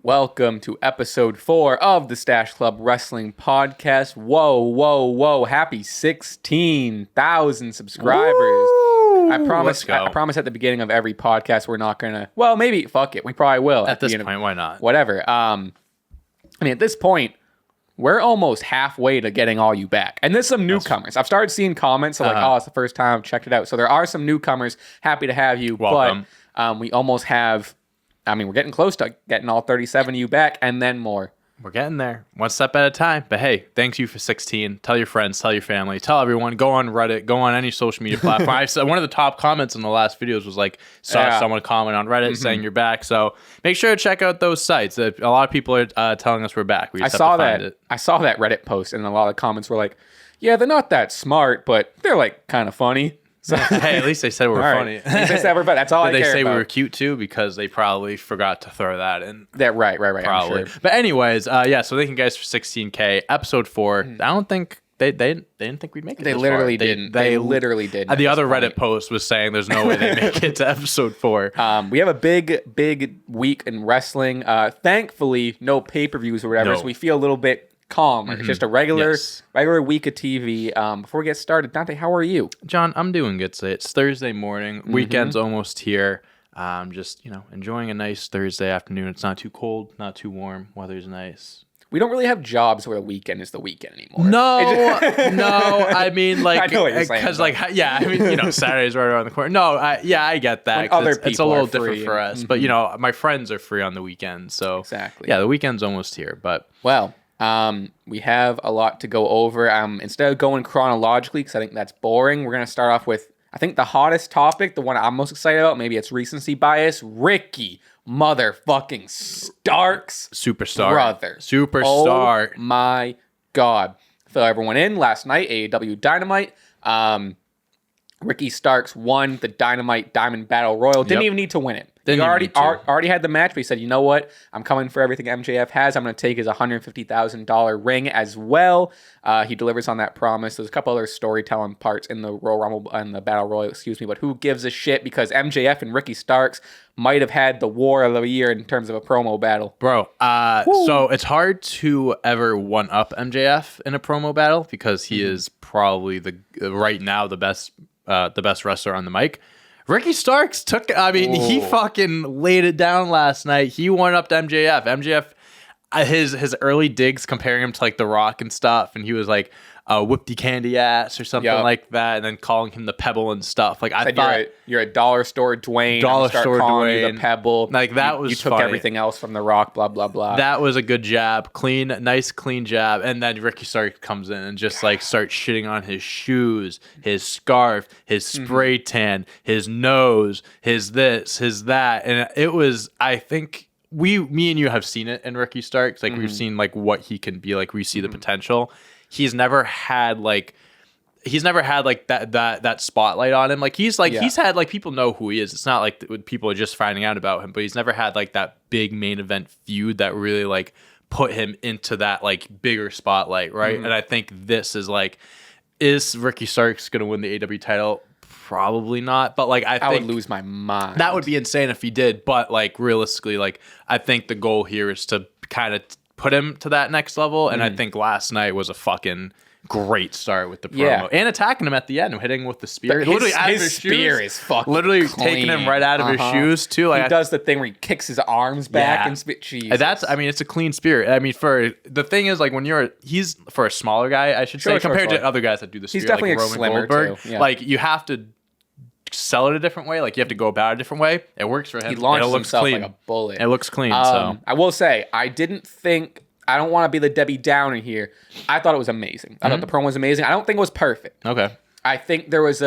Welcome to episode 4 of the Stache Club Wrestling Podcast. Whoa. Happy 16,000 subscribers. Woo! I promise at the beginning of every podcast we're not going to... Well, maybe, fuck it. We probably will. At this point, why not? Whatever. I mean, at this point, we're almost halfway to getting all you back. And there's some newcomers. I've started seeing comments of oh, it's the first time I've checked it out. So there are some newcomers. Happy to have you. Welcome. But we almost have... I mean, we're getting close to getting all 37 of you back and then more. We're getting there. One step at a time. But hey, thanks you for 16. Tell your friends, tell your family, tell everyone. Go on Reddit. Go on any social media platform. I said one of the top comments in the last videos was like, someone comment on Reddit saying you're back. So make sure to check out those sites. A lot of people are telling us we're back. We just have to find it. I saw that Reddit post and a lot of comments were like, yeah, they're not that smart, but they're like kind of funny. So, hey, at least they said we were funny. At least they said we're funny. That's all I care about. Did they say we were cute too? Because they probably forgot to throw that in. Right. Probably. I'm sure. But anyways, so thank you guys for 16K. Episode 4. I don't think they didn't think we'd make it. They literally didn't. They literally didn't. The other Reddit post was saying there's no way they make it to episode 4. We have a big week in wrestling. Thankfully, no pay-per-views or whatever, so we feel a little bit calmer. It's just a regular week of TV. Before we get started, Dante, how are you? John, I'm doing good today. It's Thursday morning. Weekend's almost here. Just, enjoying a nice Thursday afternoon. It's not too cold, not too warm. Weather's nice. We don't really have jobs where the weekend is the weekend anymore. No, I mean, like, I know what you're saying, because, Saturday's right around the corner. No, I get that. It's a little different for us. But, my friends are free on the weekend. So, exactly. Yeah, the weekend's almost here. But, well, we have a lot to go over. Instead of going chronologically, because I think that's boring, we're going to start off with, I think, the hottest topic, the one I'm most excited about. Maybe it's recency bias. Ricky motherfucking Starks. Superstar. Brother. Superstar. Oh my God. Fill everyone in. Last night, AEW Dynamite. Ricky Starks won the Dynamite Diamond Battle Royal. Didn't even need to win it. He already had the match, but he said, you know what? I'm coming for everything MJF has. I'm going to take his $150,000 ring as well. He delivers on that promise. There's a couple other storytelling parts in the Royal Rumble and the Battle Royal, but who gives a shit? Because MJF and Ricky Starks might have had the war of the year in terms of a promo battle. Bro, so it's hard to ever one-up MJF in a promo battle because he is probably right now the best wrestler on the mic. Ricky Starks he fucking laid it down last night. He won up to MJF. MJF, his early digs comparing him to like The Rock and stuff, and he was like whipped candy ass or something like that, and then calling him the Pebble and stuff. Like I thought you're a dollar store Dwayne. Dollar store Dwayne, the Pebble. Like that was you took everything else from The Rock. Blah blah blah. That was a good jab, nice clean jab, and then Ricky Starks comes in and just like starts shitting on his shoes, his scarf, his spray tan, his nose, his this, his that, and it was. I think me and you have seen it in Ricky Starks. Like we've seen like what he can be. Like we see the potential. He's never had that spotlight on him. Like he's had like people know who he is. It's not like people are just finding out about him, but he's never had like that big main event feud that really like put him into that like bigger spotlight, right? And I think this is like, is Ricky Starks gonna win the AEW title? Probably not, but like I would lose my mind. That would be insane if he did, but like realistically, like I think the goal here is to kind of put him to that next level, and I think last night was a fucking great start with the promo and attacking him at the end and hitting him with the spear. His spear is fucking literally clean. Taking him right out of his shoes too. Like he does the thing where he kicks his arms back and Jesus. It's a clean spear. I mean, for the thing is like when he's for a smaller guy, I should say, compared to other guys that do the spear, he's definitely like Roman Goldberg. Too. Yeah. Like you have to sell it a different way. Like you have to go about it a different way. It works for him. He launches himself like a bullet. It looks clean. So I will say I don't want to be the Debbie Downer here. I thought it was amazing. I thought the promo was amazing. I don't think it was perfect. Okay. I think there was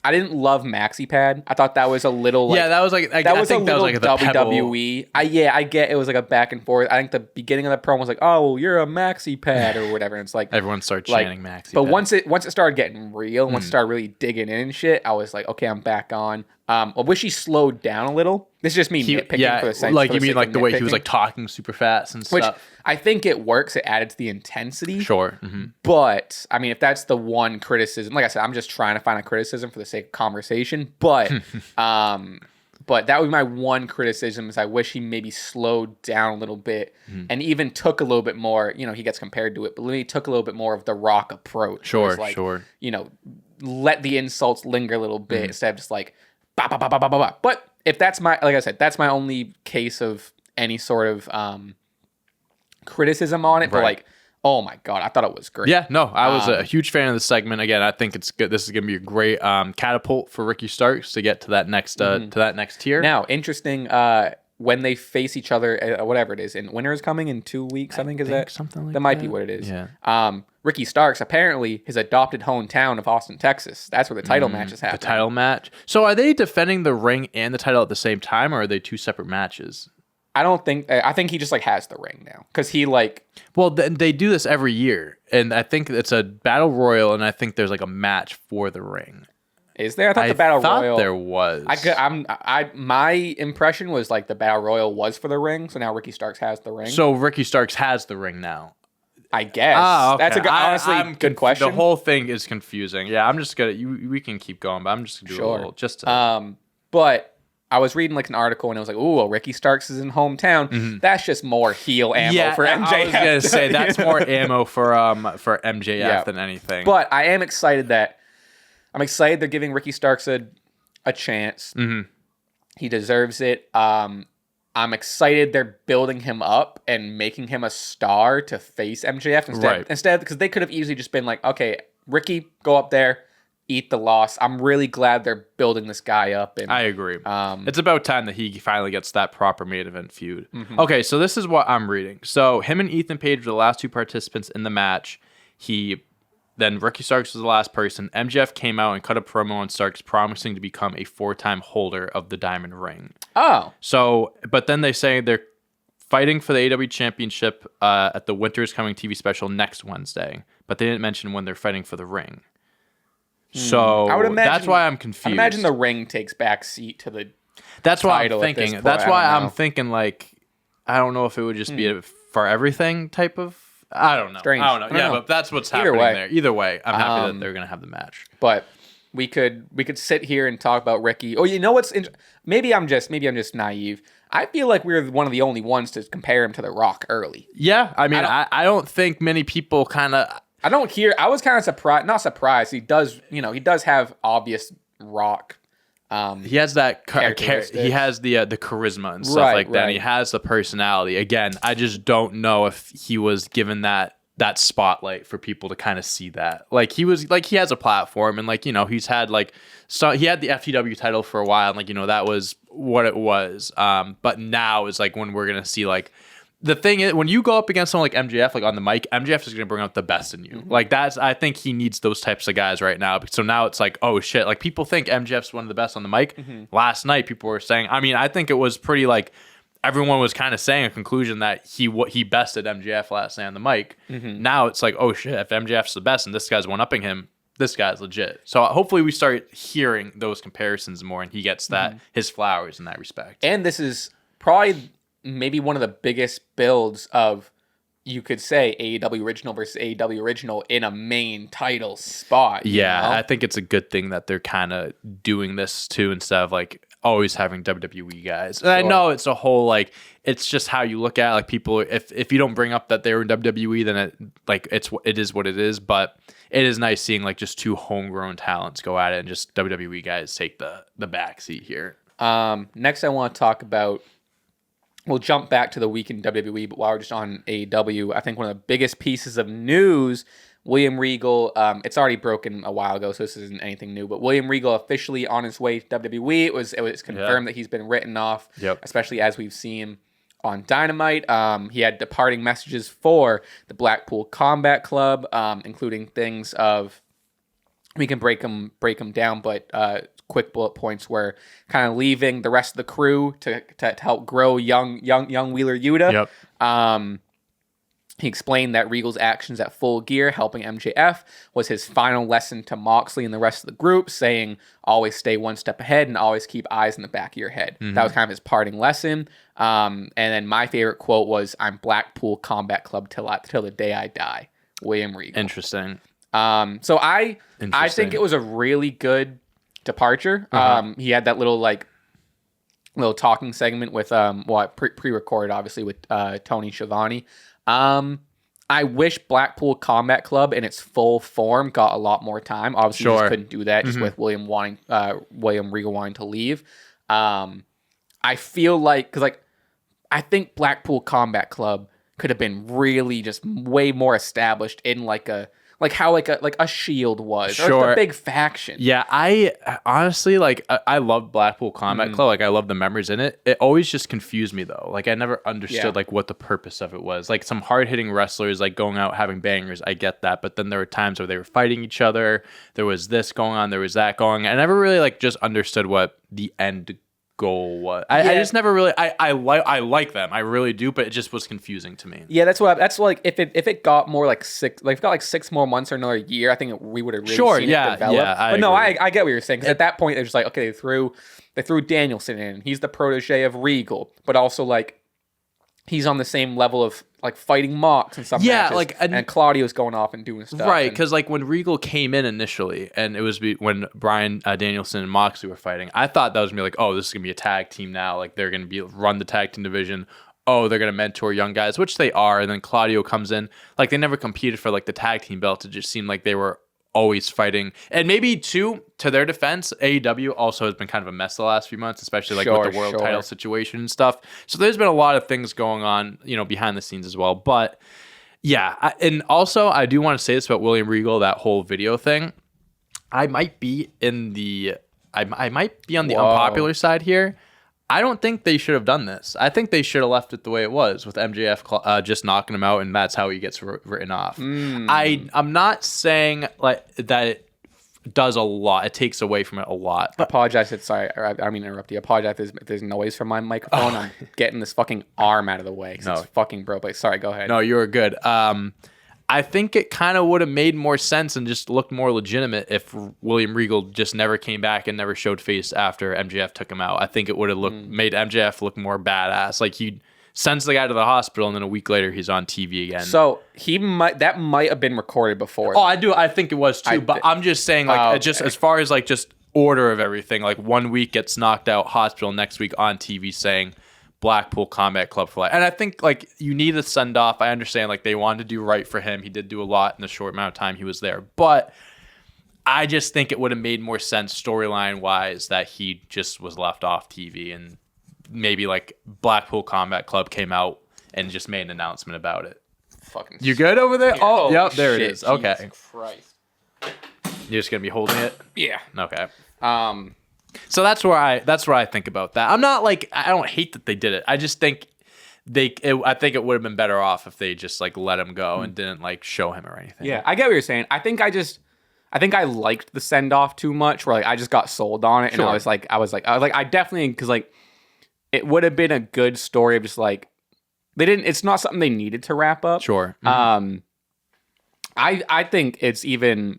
I didn't love Maxi Pad. I thought that was a little that was like that was a little WWE. I get it was like a back and forth. I think the beginning of the promo was like, oh, you're a Maxi Pad or whatever. And it's like everyone started chanting Maxi. But once it started getting real, once it started really digging in and shit, I was like, okay, I'm back on. I wish he slowed down a little. This is just me nitpicking for the sake. Like you mean like the way he was like talking super fast and stuff. Which I think it works. It added to the intensity. Sure. But I mean, if that's the one criticism, like I said, I'm just trying to find a criticism for the sake of conversation. But But that would be my one criticism is I wish he maybe slowed down a little bit and even took a little bit more, he gets compared to it, but he took a little bit more of the Rock approach. Sure. Let the insults linger a little bit instead of just like, bah, bah, bah, bah, bah, bah, bah. But if that's like I said, that's my only case of any sort of criticism on it. But like, oh my God, I thought it was great. Yeah, no, I was a huge fan of the segment. Again, I think it's good. This is going to be a great catapult for Ricky Starks to get to that next tier. Now, interesting. When they face each other, whatever it is, and Winter is coming in 2 weeks. I think something like that might be what it is. Yeah. Ricky Starks, apparently his adopted hometown of Austin, Texas. That's where the title match is happening. The title match. So are they defending the ring and the title at the same time, or are they two separate matches? I think he just like has the ring now because he like. Well, they do this every year, and I think it's a battle royal, and I think there's like a match for the ring. Is there? I thought the battle royal. There was. My impression was like the battle royal was for the ring, so now Ricky Starks has the ring. So Ricky Starks has the ring now. I guess. Okay. That's a good, honestly good question. The whole thing is confusing. Yeah, I'm just gonna. We can keep going, but I'm just gonna do a little just. But I was reading like an article and it was like, "Ooh, well, Ricky Starks is in hometown." That's just more heel ammo for MJF. I was gonna say that's more ammo for MJF than anything. But I am excited they're giving Ricky Starks a chance. He deserves it. I'm excited they're building him up and making him a star to face MJF instead because they could have easily just been like, okay, Ricky, go up there, eat the loss. I'm really glad they're building this guy up. And I agree. It's about time that he finally gets that proper main event feud. Okay, so this is what I'm reading. So him and Ethan Page were the last two participants in the match. Then Ricky Starks was the last person. MJF came out and cut a promo on Starks, promising to become a 4-time holder of the Diamond Ring. Oh. So, but then they say they're fighting for the AW Championship at the Winter is Coming TV special next Wednesday. But they didn't mention when they're fighting for the ring. So I would imagine, that's why I'm confused. I imagine the ring takes back seat to the That's why I'm thinking. That's why I'm thinking like, I don't know if it would just be a for everything type of... I don't know. Strange. I don't know. But that's what's happening there. Either way, I'm happy that they're going to have the match. But we could sit here and talk about Ricky. Oh, you know what's maybe I'm just naive. I feel like we're one of the only ones to compare him to The Rock early. Yeah, I mean, I don't think many people kind of. I was kind of surprised. Not surprised. He does have obvious Rock. He has that. He has the charisma and stuff like that. And he has the personality. Again, I just don't know if he was given that spotlight for people to kind of see that. Like he has a platform, and he's had he had the FTW title for a while, and that was what it was. But now is when we're gonna see the thing is, when you go up against someone like MJF, on the mic, MJF is going to bring out the best in you. I think he needs those types of guys right now. So now it's oh shit. People think MJF's one of the best on the mic. Last night, people were saying, I think it was pretty everyone was kind of saying a conclusion that he bested MJF last night on the mic. Now it's oh shit, if MJF's the best and this guy's one-upping him, this guy's legit. So hopefully we start hearing those comparisons more and he gets his flowers in that respect. And this is probably maybe one of the biggest builds of, you could say, AEW Original versus AEW Original in a main title spot. Yeah, I think it's a good thing that they're kind of doing this too, instead of always having WWE guys. And I know it's a whole it's just how you look at people. If you don't bring up that they were in WWE, then it is what it is. But it is nice seeing just two homegrown talents go at it and just WWE guys take the back seat here. Next, I want to talk about. We'll jump back to the week in WWE, but while we're just on AEW, I think one of the biggest pieces of news, William Regal, it's already broken a while ago, so this isn't anything new, but William Regal officially on his way to WWE. It was confirmed that he's been written off, especially as we've seen on Dynamite. He had departing messages for the Blackpool Combat Club, including things of, we can break them down, but quick bullet points were kind of leaving the rest of the crew to help grow young Wheeler Yuta. He explained that Regal's actions at Full Gear helping MJF was his final lesson to Moxley and the rest of the group, saying always stay one step ahead and always keep eyes in the back of your head. That was kind of his parting lesson. And then my favorite quote was, "I'm Blackpool Combat Club till the day I die." William Regal. Interesting. So I think it was a really good departure. He had that little little talking segment with pre-recorded obviously with Tony Schiavone. I wish Blackpool Combat Club in its full form got a lot more time. Obviously, you just couldn't do that just with William Regal wanting to leave. I feel like I think Blackpool Combat Club could have been really just way more established in how a Shield was, or just a big faction. Yeah, I honestly I love Blackpool Combat Club. Like I love the members in it. It always just confused me though. Like I never understood what the purpose of it was. Like some hard hitting wrestlers like going out having bangers. I get that, but then there were times where they were fighting each other. There was this going on. There was that going. I never really just understood what the end goal was. I just never really I like them. I really do, but it just was confusing to me. Yeah, that's if it got more got 6 more months or another year, I think we would have really seen it develop. Yeah, but no, I get what you're saying, because at that point they're just okay, they threw Danielson in. He's the protege of Regal, but also he's on the same level of fighting Mox and stuff. Yeah, matches, and Claudio's going off and doing stuff. Right, because when Regal came in initially, and it was when Bryan Danielson and Moxley were fighting, I thought that was gonna be oh, this is gonna be a tag team now. They're gonna run the tag team division. Oh, they're gonna mentor young guys, which they are. And then Claudio comes in. They never competed for the tag team belt. It just seemed like they were always fighting. And maybe too, to their defense, AEW also has been kind of a mess the last few months, especially with the world title situation and stuff. So there's been a lot of things going on, behind the scenes as well. But yeah, and also I do want to say this about William Regal, that whole video thing. I might be on the unpopular side here. I don't think they should have done this. I think they should have left it the way it was, with MJF just knocking him out, and that's how he gets written off. I'm not saying that it does a lot. It takes away from it a lot. I apologize. Sorry, I mean to interrupt you. I apologize if there's noise from my microphone. I'm getting this fucking arm out of the way because it's fucking broke. Sorry, go ahead. No, you were good. I think it kind of would have made more sense and just looked more legitimate if William Regal just never came back and never showed face after MJF took him out. I think it would have made MJF look more badass. He sends the guy to the hospital, and then a week later he's on TV again. So that might have been recorded before. Oh, I do. I think it was too. But I'm just saying, just as far as just order of everything, 1 week gets knocked out, hospital, next week on TV saying Blackpool Combat Club for life. And I think you need a send off. I understand they wanted to do right for him. He did do a lot in the short amount of time he was there. But I just think it would have made more sense storyline wise that he just was left off TV, and maybe Blackpool Combat Club came out and just made an announcement about it. Fucking you good over there? Oh, yep, there it is. Okay. Jesus Christ. You're just gonna be holding it? Yeah. Okay. So that's where I think about that. I'm not I don't hate that they did it. I just think I think it would have been better off if they just let him go and didn't show him or anything. Yeah, I get what you're saying. I think I liked the send off too much, where I just got sold on it, and I was like I definitely, because it would have been a good story of just they didn't. It's not something they needed to wrap up. Sure. Mm-hmm. I think it's even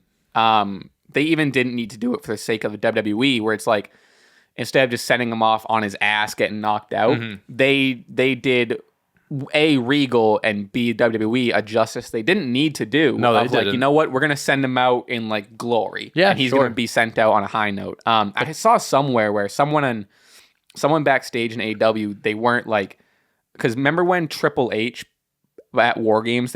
they even didn't need to do it for the sake of the WWE, where it's instead of just sending him off on his ass getting knocked out, they did A, Regal, and B, WWE a justice they didn't need to do. No, they didn't. You know what? We're going to send him out in glory. Yeah, and he's going to be sent out on a high note. I saw somewhere where someone backstage in AEW, they weren't because remember when Triple H at War Games,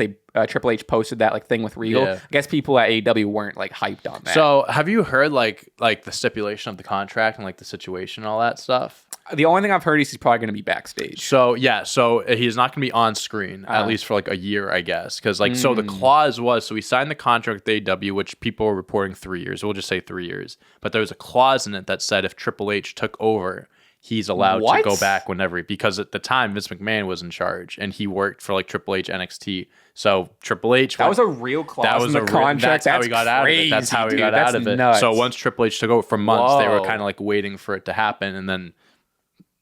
Triple H posted that thing with Regal. Yeah. I guess people at AEW weren't hyped on that. So have you heard the stipulation of the contract and the situation and all that stuff? The only thing I've heard is he's probably going to be backstage. So yeah, so he's not going to be on screen at least for a year, I guess, because so the clause was, so he signed the contract with AEW, which people were reporting 3 years. We'll just say 3 years, but there was a clause in it that said if Triple H took over, he's allowed to go back whenever, because at the time Vince McMahon was in charge and he worked for Triple H NXT. So Triple H, that was a real clause in the contract. That's how he got out of it. That's how he got out of it. Nuts. So once Triple H took over for months, they were kind of waiting for it to happen, and then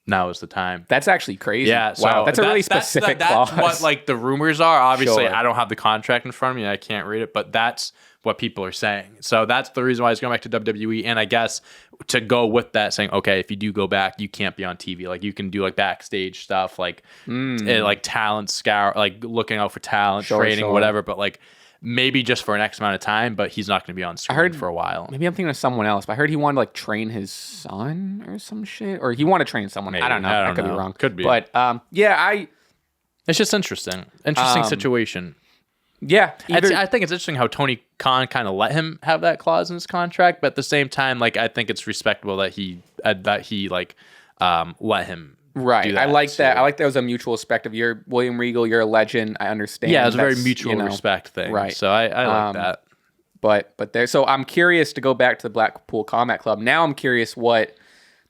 now is the time. That's actually crazy. Yeah. So wow, that's a really specific clause. That's what the rumors are. Obviously, I don't have the contract in front of me. I can't read it, but that's what people are saying. So that's the reason why he's going back to WWE. And I guess to go with that, saying, okay, if you do go back, you can't be on TV. You can do backstage stuff, talent scout, looking out for talent, training, whatever. But maybe just for an X amount of time, but he's not going to be on screen for a while. Maybe I'm thinking of someone else, but I heard he wanted to like train his son or some shit, or he wanted to train someone. Maybe. I don't know. I could be wrong. Could be. But it's just interesting situation. Yeah, I think it's interesting how Tony Khan kind of let him have that clause in his contract, but at the same time, like I think it's respectable that he let him. Right. do that. I like that. I like that was a mutual respect of you're William Regal, you're a legend. I understand. Yeah, it's a very mutual respect thing. Right. So I like that. But there. So I'm curious to go back to the Blackpool Combat Club. Now I'm curious what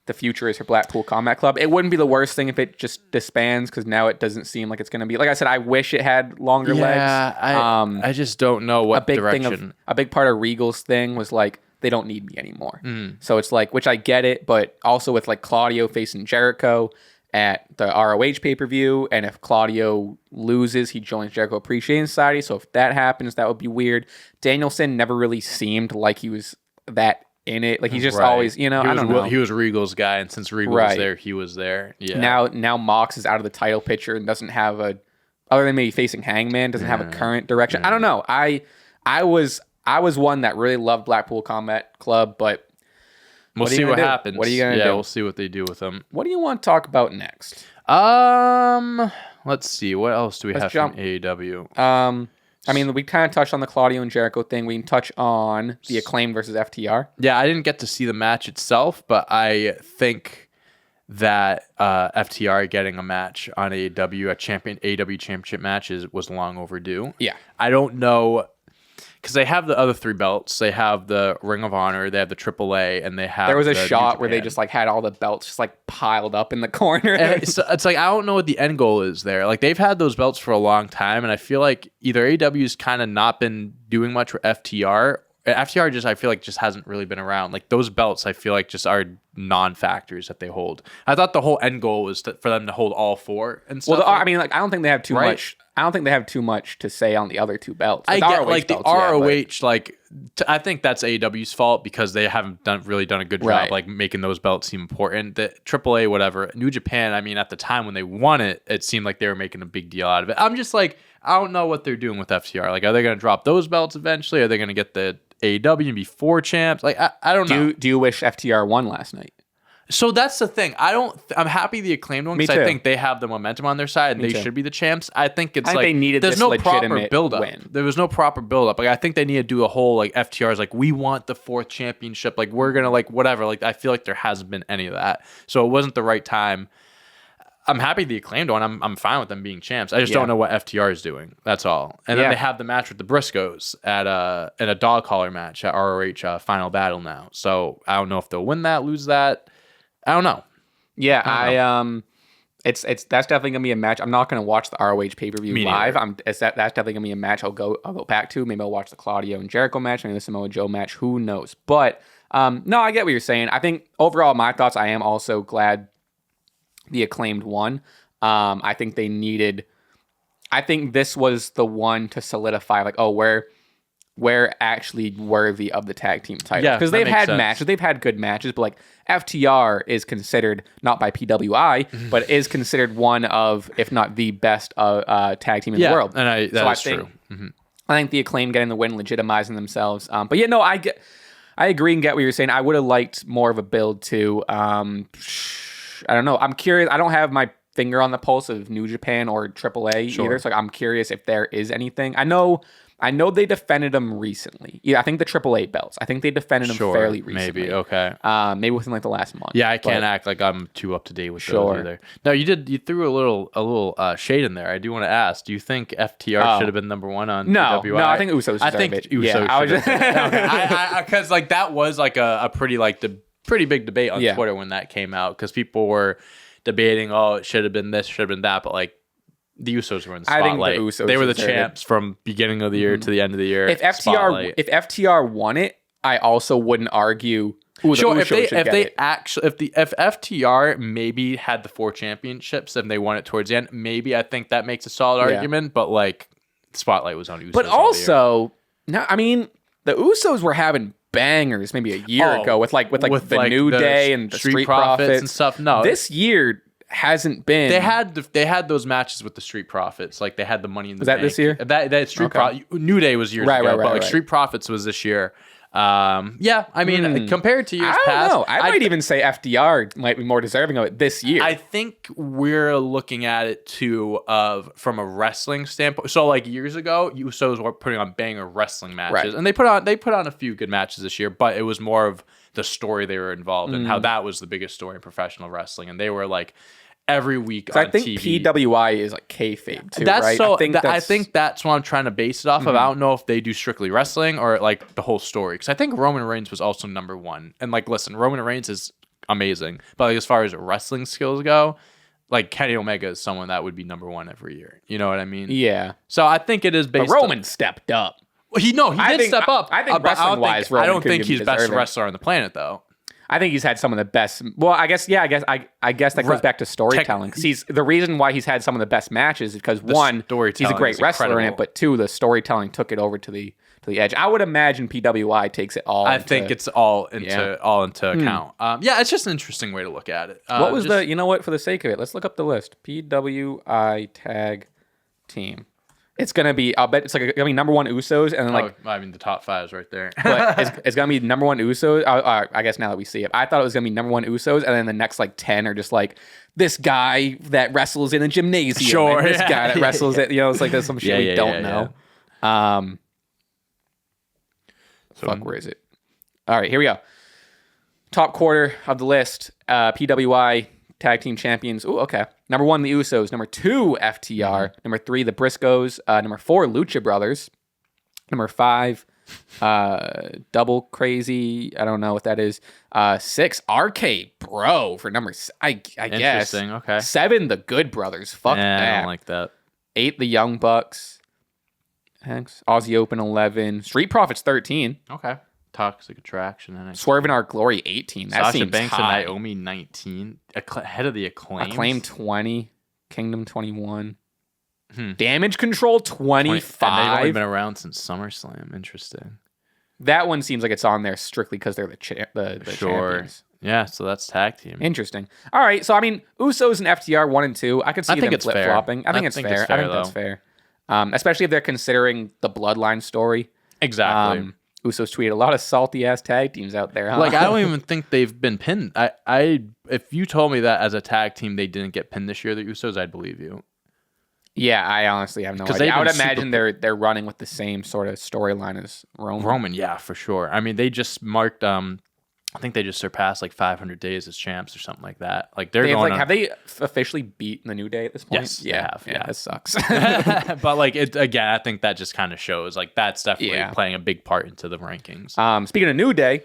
the future is for Blackpool Combat Club. It wouldn't be the worst thing if it just disbands because now it doesn't seem like it's going to be. Like I said, I wish it had longer legs. I just don't know what direction. A big part of Regal's thing was like they don't need me anymore. So it's like, which I get it, but also with like Claudio facing Jericho at the ROH pay-per-view, and if Claudio loses, he joins Jericho Appreciation Society. So if that happens, that would be weird. Danielson never really seemed like he was that in it. Like he's just always, I don't know. He was Regal's guy, and since Regal was there, he was there. Yeah. Now Mox is out of the title picture and doesn't have other than maybe facing Hangman, doesn't have a current direction. I don't know. I was one that really loved Blackpool Combat Club, but we'll see what happens. What are you gonna do? Yeah, we'll see what they do with them. What do you want to talk about next? Let's see. What else do we have from AEW? I mean, we kind of touched on the Claudio and Jericho thing. We can touch on the Acclaim versus FTR. Yeah, I didn't get to see the match itself, but I think that FTR getting a match on AEW, AEW championship match was long overdue. Yeah. I don't know, because they have the other 3 belts. They have the Ring of Honor, they have the AAA, and they have There was a shot where they just like had all the belts just like piled up in the corner. It's like, I don't know what the end goal is there. Like they've had those belts for a long time, and I feel like either AEW's kind of not been doing much for FTR. FTR just, I feel like, just hasn't really been around. Like those belts, I feel like just are non-factors that they hold. I thought the whole end goal was for them to hold all 4 and stuff. Well, I mean, like I don't think they have too much. I don't think they have too much to say on the other 2 belts. I get like the ROH, I think that's AEW's fault because they haven't really done a good job like making those belts seem important. The AAA, whatever, New Japan. I mean, at the time when they won it, it seemed like they were making a big deal out of it. I'm just like, I don't know what they're doing with FTR. Like, are they going to drop those belts eventually? Are they going to get the AEW and be 4 champs? Like, I don't know. Do you wish FTR won last night? So that's the thing. I'm happy the Acclaimed one because I think they have the momentum on their side and they should be the champs. I think they needed there's no proper build up. There was no proper build up. Like I think they need to do a whole like FTR's like we want the 4th championship. Like we're gonna like whatever. Like I feel like there hasn't been any of that. So it wasn't the right time. I'm happy the Acclaimed one. I'm fine with them being champs. I just don't know what FTR is doing. That's all. And then they have the match with the Briscoes in a dog collar match at ROH Final Battle now. So I don't know if they'll win that, lose that. I don't know. Yeah, it's that's definitely gonna be a match. I'm not gonna watch the ROH pay-per-view live. That's definitely gonna be a match I'll go back to. Maybe I'll watch the Claudio and Jericho match, maybe the Samoa Joe match. Who knows? But no, I get what you're saying. I think overall, my thoughts. I am also glad the Acclaimed won. I think they needed. I think this was the one to solidify. Like, oh, we're actually worthy of the tag team title. Because they've had matches. They've had good matches, but like FTR is considered, not by PWI, but is considered one of, if not the best tag team in the world. And that's true. I think the Acclaim getting the win, legitimizing themselves. But yeah, no, I agree and get what you're saying. I would have liked more of a build too. I don't know. I'm curious. I don't have my finger on the pulse of New Japan or AAA either. So I'm curious if there is anything. I know they defended them recently. Yeah, I think the AAA belts. I think they defended them fairly recently. Maybe, okay. Maybe within like the last month. Yeah, I can't act like I'm too up to date with those either. No, you threw a little shade in there. I do want to ask, do you think FTR should have been number 1 on PWI? No, I think Usos deserve it. Usos because like that was like a pretty big debate on Twitter when that came out because people were debating, oh, it should have been this, should have been that, but like the Usos were in the spotlight. I think the Usos they were the champs from beginning of the year to the end of the year. If FTR won it, I also wouldn't argue. If FTR maybe had the 4 championships and they won it towards the end, maybe I think that makes a solid argument. But like, the spotlight was on Usos. But also, no, I mean, the Usos were having bangers maybe a year ago with the New Day and the Street Profits and stuff. No, this year hasn't been. They had those matches with the Street Profits. Like they had the Money in the Was that Bank. this year? That Street Profits. New Day was years ago, but like Street Profits was this year. Yeah, I mean, compared to years past, know. I might even say FDR might be more deserving of it this year. I think we're looking at it too from a wrestling standpoint. So like years ago, Usos were putting on banger wrestling matches, and they put on a few good matches this year, but it was more of the story they were involved in, how that was the biggest story in professional wrestling, and they were like every week on TV. I think PWI is like kayfabe too, that's right? So I think that's what I'm trying to base it off of. I don't know if they do strictly wrestling or like the whole story, because I think Roman Reigns was also number one. And like, listen, Roman Reigns is amazing, but like as far as wrestling skills go, like Kenny Omega is someone that would be number one every year. You know what I mean? Yeah. So I think it is based. But Roman stepped up. He did step up. I think wrestling wise, I don't think he's best wrestler on the planet though. I think he's had some of the best. Well, I guess that goes back to storytelling. Because the reason why he's had some of the best matches is because one, he's a great wrestler in it, but two, the storytelling took it over to the edge. I would imagine PWI takes it all. I think it's all into account. Yeah, it's just an interesting way to look at it. What was you know what? For the sake of it, let's look up the list. PWI tag team. It's gonna be. I'll bet it's like gonna be number one Usos, and then like I mean the top 5 is right there. But it's gonna be number one Usos. I guess now that we see it, I thought it was gonna be number one Usos, and then the next like 10 are just like this guy that wrestles in a gymnasium. Sure, and this guy that wrestles at it's like there's some shit we don't know. Where is it? All right, here we go. Top quarter of the list. PWI tag team champions. Oh, okay. Number 1, the Usos. Number 2, FTR. Number 3, the Briscoes. Number 4, Lucha Brothers. Number 5, Double Crazy. I don't know what that is. 6, RK Bro for number. I guess. Interesting. Okay. 7, the Good Brothers. Fuck that. I don't like that. 8, the Young Bucks. Aussie Open 11. Street Profits 13. Okay. Toxic Attraction. And Swerve in Our Glory 18. That Sasha seems Banks high. and Naomi 19. Head of the Acclaim. Acclaim 20. Kingdom 21. Damage Control 25. And they've only been around since SummerSlam. Interesting. That one seems like it's on there strictly because they're the champions. Yeah, so that's tag team. Interesting. All right, so I mean, Usos and FTR 1 and 2. I could see them flip-flopping. I think it's fair. I think that's fair. Especially if they're considering the Bloodline story. Exactly. Usos tweeted a lot of salty ass tag teams out there, huh? Like, I don't even think they've been pinned. If you told me that as a tag team they didn't get pinned this year, the Usos, I'd believe you. Yeah, I honestly have no idea. I would imagine they're running with the same sort of storyline as Roman. Yeah, for sure. I mean, they just marked. I think they just surpassed like 500 days as champs or something like that. Like have they officially beaten the New Day at this point? Yes, yeah, they have. Yeah, that sucks. But like again, I think that just kind of shows like that's definitely playing a big part into the rankings. Speaking of New Day,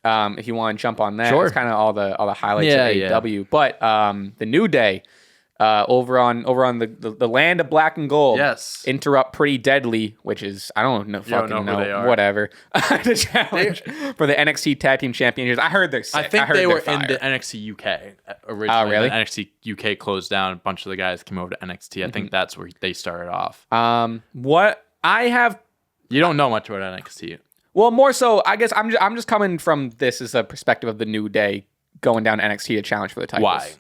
if you want to jump on that, sure. It's kind of all the highlights of AEW. Yeah. But the New Day. Over on the land of black and gold. Yes. Interrupt Pretty Deadly, which is I don't know fucking know who they are. Whatever. The challenge for the NXT Tag Team Champions. I heard they're sick. I think they were in the NXT UK originally. Oh, really? NXT UK closed down. A bunch of the guys came over to NXT. I think that's where they started off. What I have. You don't know much about NXT. Well, more so, I guess I'm just coming from this as a perspective of the New Day going down to NXT to challenge for the titles.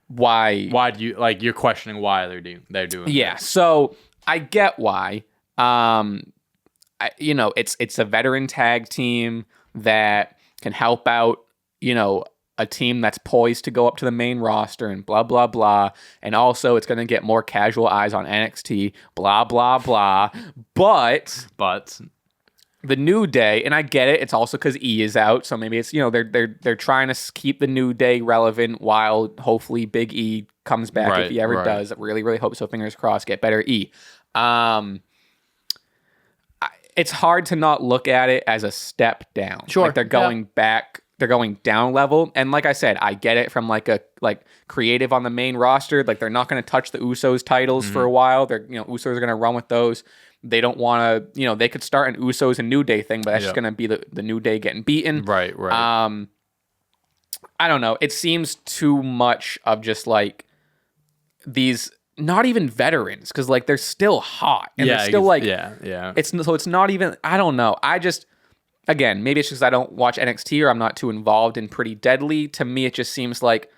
Why? Why do you like? You're questioning why they're doing. Yeah, so I get why. It's a veteran tag team that can help out. A team that's poised to go up to the main roster and blah blah blah, and also it's going to get more casual eyes on NXT. Blah blah blah. But the New Day, and I get it. It's also because E is out, so maybe it's they're trying to keep the New Day relevant while hopefully Big E comes back if he ever does. I really really hope so. Fingers crossed. Get better E. It's hard to not look at it as a step down. Sure, like they're going back. They're going down level, and like I said, I get it from like creative on the main roster. Like they're not going to touch the Usos titles for a while. They're Usos are going to run with those. They don't want to, they could start an Usos and New Day thing, but that's just going to be the New Day getting beaten. Right. I don't know. It seems too much of just like these, not even veterans, because like they're still hot and they're still like, It's not even. I don't know. Again, maybe it's just I don't watch NXT or I'm not too involved in Pretty Deadly. To me, it just seems like,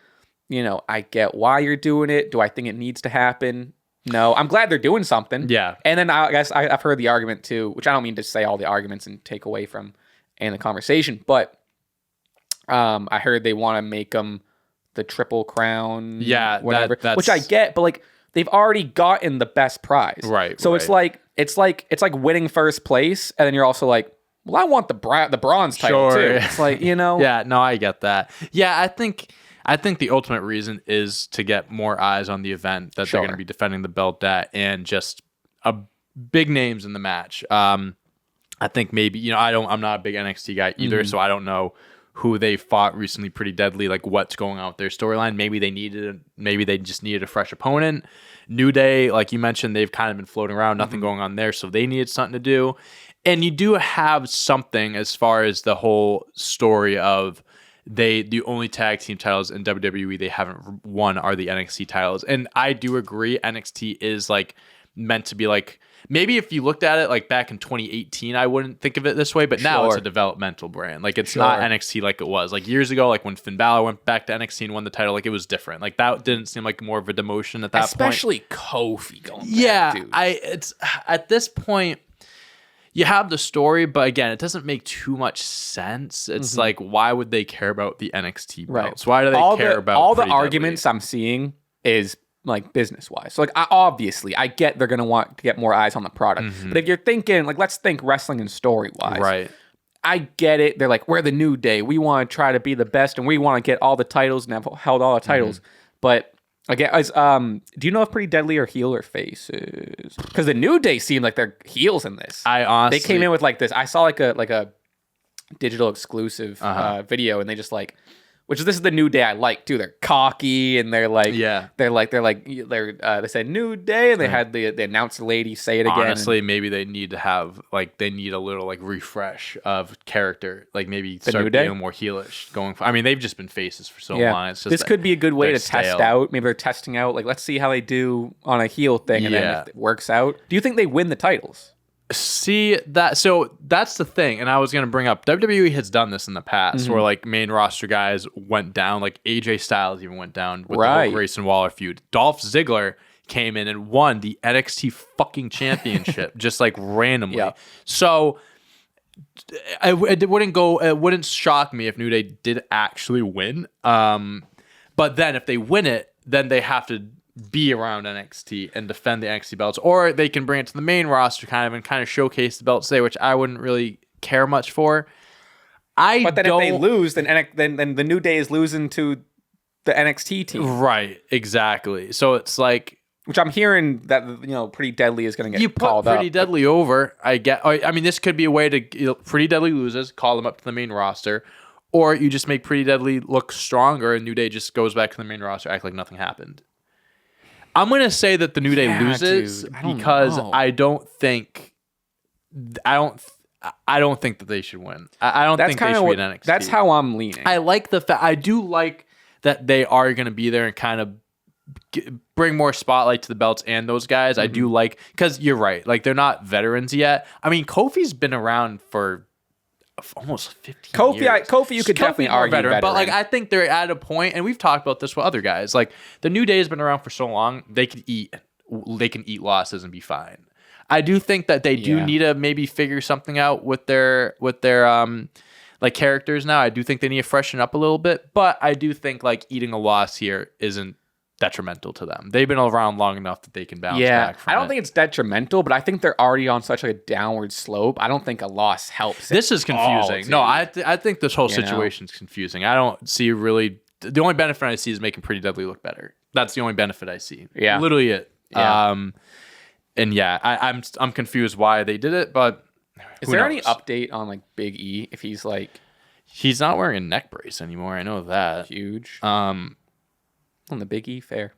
I get why you're doing it. Do I think it needs to happen? No. I'm glad they're doing something. Yeah. And then I guess I've heard the argument too, which I don't mean to say all the arguments and take away from the conversation, but I heard they want to make them the Triple Crown. Yeah. Whatever. Which I get, but like they've already gotten the best prize. Right. So it's like winning first place, and then you're also like, well, I want the bronze title too. It's like, Yeah, no, I get that. Yeah, I think the ultimate reason is to get more eyes on the event that they're going to be defending the belt at, and just big names in the match. I think maybe, I'm not a big NXT guy either, so I don't know who they fought recently pretty deadly, like what's going on with their storyline. Maybe they just needed a fresh opponent. New Day, like you mentioned, they've kind of been floating around, nothing going on there, so they needed something to do. And you do have something as far as the whole story of the only tag team titles in WWE they haven't won are the NXT titles. And I do agree, NXT is like meant to be like, maybe if you looked at it like back in 2018, I wouldn't think of it this way, but now it's a developmental brand. Like it's not NXT like it was. Like years ago, like when Finn Balor went back to NXT and won the title, like it was different. Like that didn't seem like more of a demotion at that Especially Kofi going back, yeah, dude. It's at this point, you have the story, but again, it doesn't make too much sense. It's like, why would they care about the NXT belts? Why do they care about all the arguments I'm seeing is like business wise. So like obviously I get they're gonna want to get more eyes on the product. But if you're thinking like, let's think wrestling and story wise. Right. I get it. They're like, we're the New Day. We want to try to be the best and we want to get all the titles and have held all the titles. But again, do you know if Pretty Deadly are heel or faces? Because the New Day seem like they're heels in this. I honestly, they came in with like this. I saw like a digital exclusive video, and they just like, this is the New Day I like too. They're cocky and they're like, they said New Day, and they had the announcer lady say it again. Honestly, maybe they need to have they need a little like refresh of character, like maybe start being more heelish going. I mean, they've just been faces for so long. It's just this could be a good way to test out. Maybe they're testing out. Like, let's see how they do on a heel thing, and then if it works out, do you think they win the titles? See that? So that's the thing, and I was gonna bring up WWE has done this in the past, where like main roster guys went down, like AJ Styles even went down with the whole Grayson Waller feud. Dolph Ziggler came in and won the NXT fucking championship just like randomly. Yeah. So it wouldn't shock me if New Day did actually win. But then if they win it, then they have to be around NXT and defend the NXT belts, or they can bring it to the main roster and kind of showcase the belts there, which I wouldn't really care much for. But then if they lose, then the New Day is losing to the NXT team, right? Exactly. So it's like, which I'm hearing that Pretty Deadly is going to get called up. Pretty Deadly over. I mean, this could be a way to Pretty Deadly loses, call them up to the main roster, or you just make Pretty Deadly look stronger, and New Day just goes back to the main roster, act like nothing happened. I'm going to say that the New Day loses because I don't think that they should win. I don't think they should be in NXT. That's how I'm leaning. I like the fact, I do like that they are going to be there and kind of bring more spotlight to the belts and those guys. I do like, because you're right, like they're not veterans yet. I mean, Kofi's been around for almost 15 years. Kofi, you could definitely argue veteran. But like, I think they're at a point, and we've talked about this with other guys. Like the New Day has been around for so long, they can eat losses and be fine. I do think that they do need to maybe figure something out with their like characters now. I do think they need to freshen up a little bit, but I do think like eating a loss here isn't detrimental to them. They've been around long enough that they can bounce back from I don't think it's detrimental, but I think they're already on such a downward slope. I don't think a loss helps. This is confusing. No, I think this whole situation is confusing. I don't see really... The only benefit I see is making Pretty Deadly look better. That's the only benefit I see. Yeah. Literally it. Yeah. I'm confused why they did it, but is there any update on like Big E if he's like... He's not wearing a neck brace anymore. I know that. Huge. On the Big E Fair.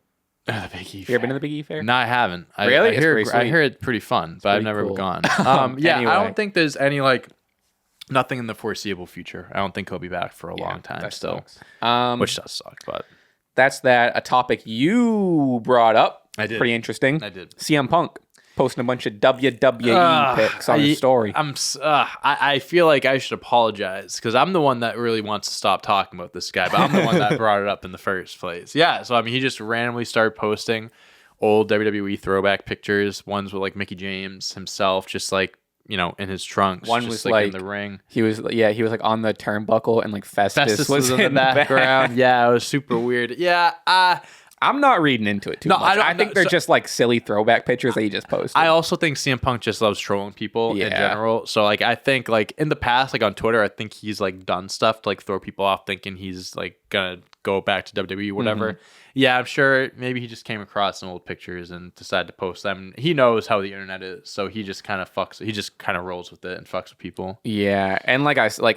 The Big E Fair. You ever been to the Big E Fair? No, I haven't. Really? I hear it's pretty fun, but I've never gone. Anyway. I don't think there's any nothing in the foreseeable future. I don't think he'll be back for a long time still. Which does suck, but that's that. A topic you brought up. I did. Pretty interesting. I did. CM Punk. posting a bunch of WWE pics on his story. I feel like I should apologize because I'm the one that really wants to stop talking about this guy, but I'm the one that brought it up in the first place. Yeah, so I mean, he just randomly started posting old WWE throwback pictures, ones with like Mickey James himself, just like, you know, in his trunks. One just was like in the ring. He was like on the turnbuckle and like Festus was in the background. Yeah, it was super weird. Yeah, I'm not reading into it too much. I think they're just like silly throwback pictures that he just posted. I also think CM Punk just loves trolling people in general. So like I think like in the past, like on Twitter, I think he's like done stuff to like throw people off thinking he's like gonna go back to WWE or whatever. Yeah, I'm sure maybe he just came across some old pictures and decided to post them. He knows how the internet is, so he just kind of rolls with it and fucks with people. Yeah, and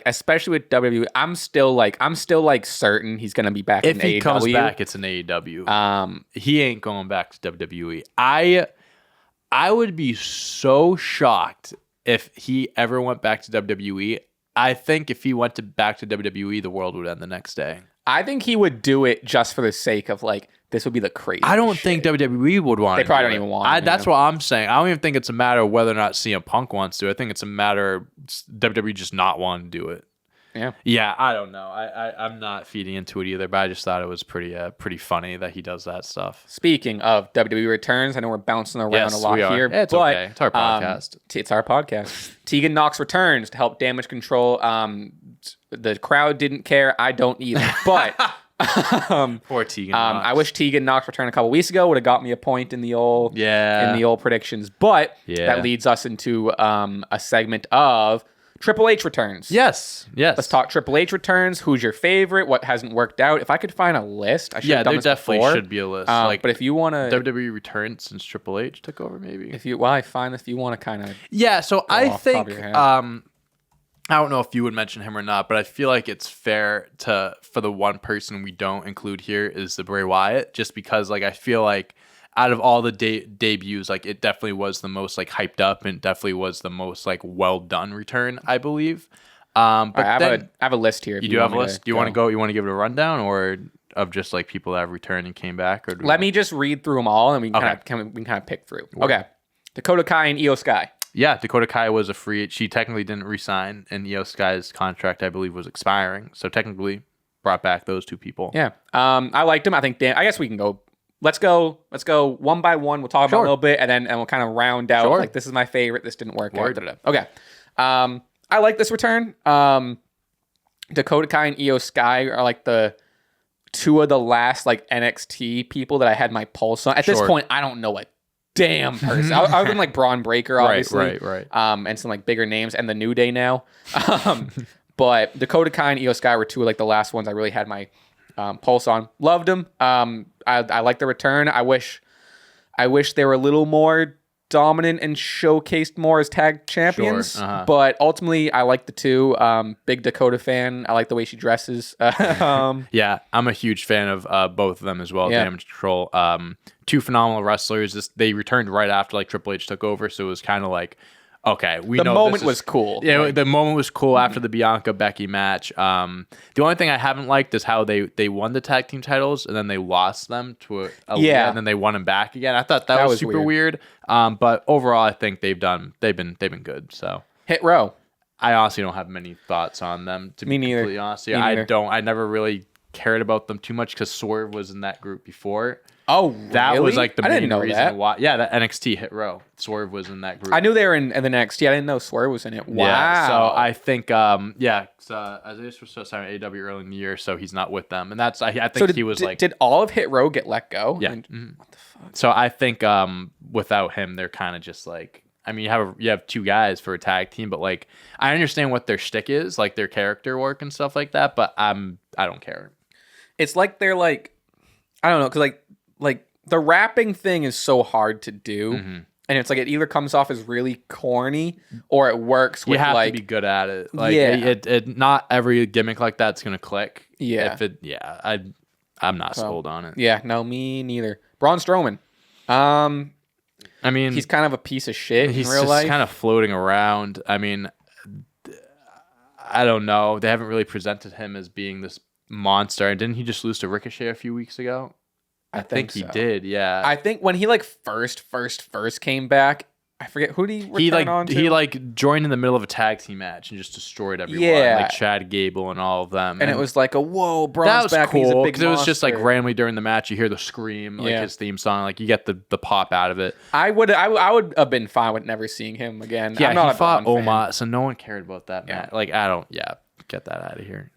especially with WWE, I'm still like certain he's gonna be back in AEW. If he comes back, it's an AEW. He ain't going back to WWE. I would be so shocked if he ever went back to WWE. I think if he went back to WWE, the world would end the next day. I think he would do it just for the sake of like, this would be the crazy. I don't think WWE would want. They probably don't even want. That's what I'm saying. I don't even think it's a matter of whether or not CM Punk wants to. I think it's a matter of WWE just not wanting to do it. Yeah. Yeah, I don't know. I'm not feeding into it either, but I just thought it was pretty funny that he does that stuff. Speaking of WWE returns, I know we're bouncing around a lot here. It's okay. It's our podcast. It's our podcast. Tegan Knox returns to help Damage Control. The crowd didn't care. I don't either. But poor Tegan Knox. I wish Tegan Knox returned a couple weeks ago. Would have got me a point in the old predictions. But that leads us into a segment of Triple H returns. Yes. Let's talk Triple H returns. Who's your favorite? What hasn't worked out? If I could find a list, I should have done this before. Yeah, there definitely should be a list. But if you want to... WWE returns since Triple H took over, maybe? If you want to kind of... Yeah, so I think... I don't know if you would mention him or not, but I feel like it's fair for the one person we don't include here is the Bray Wyatt, just because like I feel like out of all the debuts, like it definitely was the most like hyped up and definitely was the most like well done return, I believe. But I have a list here. You do have a list? Do you want to go? You want to give it a rundown or of just like people that have returned and came back? Or let me just read through them all and we can kind of pick through. Okay, Dakota Kai and Io Sky. Yeah, Dakota Kai was a free. She technically didn't resign, and Io Sky's contract, I believe, was expiring. So technically, brought back those two people. Yeah, I liked them. I think. I guess we can go. Let's go one by one. We'll talk about a little bit, and we'll kind of round out. Like this is my favorite. This didn't work out. Okay. I like this return. Dakota Kai and Io Sky are like the two of the last like NXT people that I had my pulse on. At this point, I don't know a damn person. I've been like Braun Breaker, obviously, right, and some like bigger names, and the New Day now. But Dakota Kai and Io Sky were two of like the last ones I really had my pulse on. Loved them. I like the return. I wish they were a little more dominant and showcased more as tag champions. But ultimately, I like the two. Big Dakota fan. I like the way she dresses. Yeah, I'm a huge fan of both of them as well. Damage Control. Two phenomenal wrestlers. They returned right after like Triple H took over, so it was kind of like, okay, we know the moment was cool. Yeah, the moment was cool after the Bianca Becky match. The only thing I haven't liked is how they won the tag team titles and then they lost them to and then they won them back again. I thought that was super weird. But overall, I think they've been good. So Hit Row. I honestly don't have many thoughts on them. To be completely honest, I never really cared about them too much because Swerve was in that group before. Oh, that was like the main reason that. why. Yeah, that NXT Hit Row. Swerve was in that group. I knew they were in the NXT. I didn't know Swerve was in it. Wow. Yeah, so I think, Isaiah was signed AEW early in the year, so he's not with them, and that's I think he was like. Did all of Hit Row get let go? Yeah. What the fuck? So I think without him, they're kind of just like. I mean, you have two guys for a tag team, but like I understand what their shtick is, like their character work and stuff like that, but I don't care. It's like they're like, I don't know, because like the rapping thing is so hard to do, and it's like it either comes off as really corny or it works. You have to be good at it. Like, it not every gimmick like that's gonna click. Yeah, I'm not sold on it. Yeah, no, me neither. Braun Strowman. I mean, he's kind of a piece of shit in real life. He's kind of floating around. I mean, I don't know. They haven't really presented him as being this monster. And didn't he just lose to Ricochet a few weeks ago? I think he did. Yeah. I think when he like first came back, I forget who did he return on to? He like joined in the middle of a tag team match and just destroyed everyone. Yeah. Like Chad Gable and all of them. And it was like whoa, Braun's that was back. cool because it was just like randomly during the match you hear the scream, like Yeah. his theme song, like you get the pop out of it. I would have been fine with never seeing him again. Yeah, I'm not he fought Braun fan. Omos, so no one cared about that match. Like I don't. Yeah, get that out of here.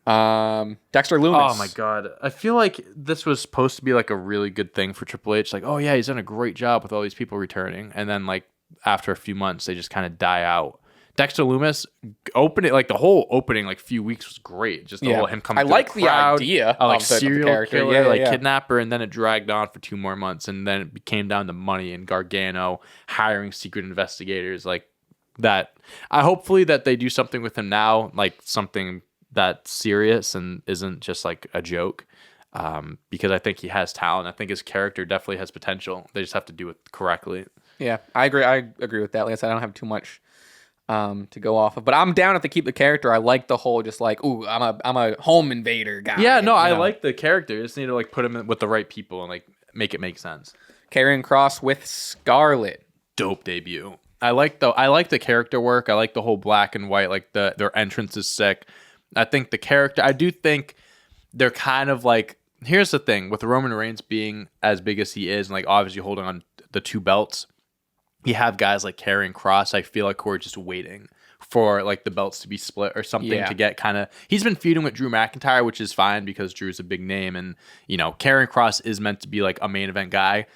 Dexter Lumis. Oh my god, I feel like this was supposed to be like a really good thing for Triple H. Like, oh yeah, he's done a great job with all these people returning, and then like after a few months, they just kind of die out. Dexter Lumis opening, like the whole opening, like few weeks was great. Just the whole him coming. I like the idea like of the serial character, killer, kidnapper, and then it dragged on for 2 more months, and then it came down to money and Gargano hiring secret investigators like that. Hopefully that they do something with him now, like something that's serious and isn't just like a joke. Because I think he has talent. I think his character definitely has potential. They just have to do it correctly. Yeah, I agree. I agree with that. Like I said, I don't have too much to go off of, but I'm down to keep the character. I like the whole just like, ooh, I'm a home invader guy. Yeah, no, I like the character. You just need to like put him in with the right people and like make it make sense. Karrion Kross with Scarlett. Dope debut. I like the character work. I like the whole black and white. Like their entrance is sick. I think the character. I do think they're kind of like. Here's the thing with Roman Reigns being as big as he is, and like obviously holding on the 2 belts. You have guys like Karrion Kross. I feel like we're just waiting for like the belts to be split or something to get kind of. He's been feuding with Drew McIntyre, which is fine because Drew's a big name, and Karrion Kross is meant to be like a main event guy.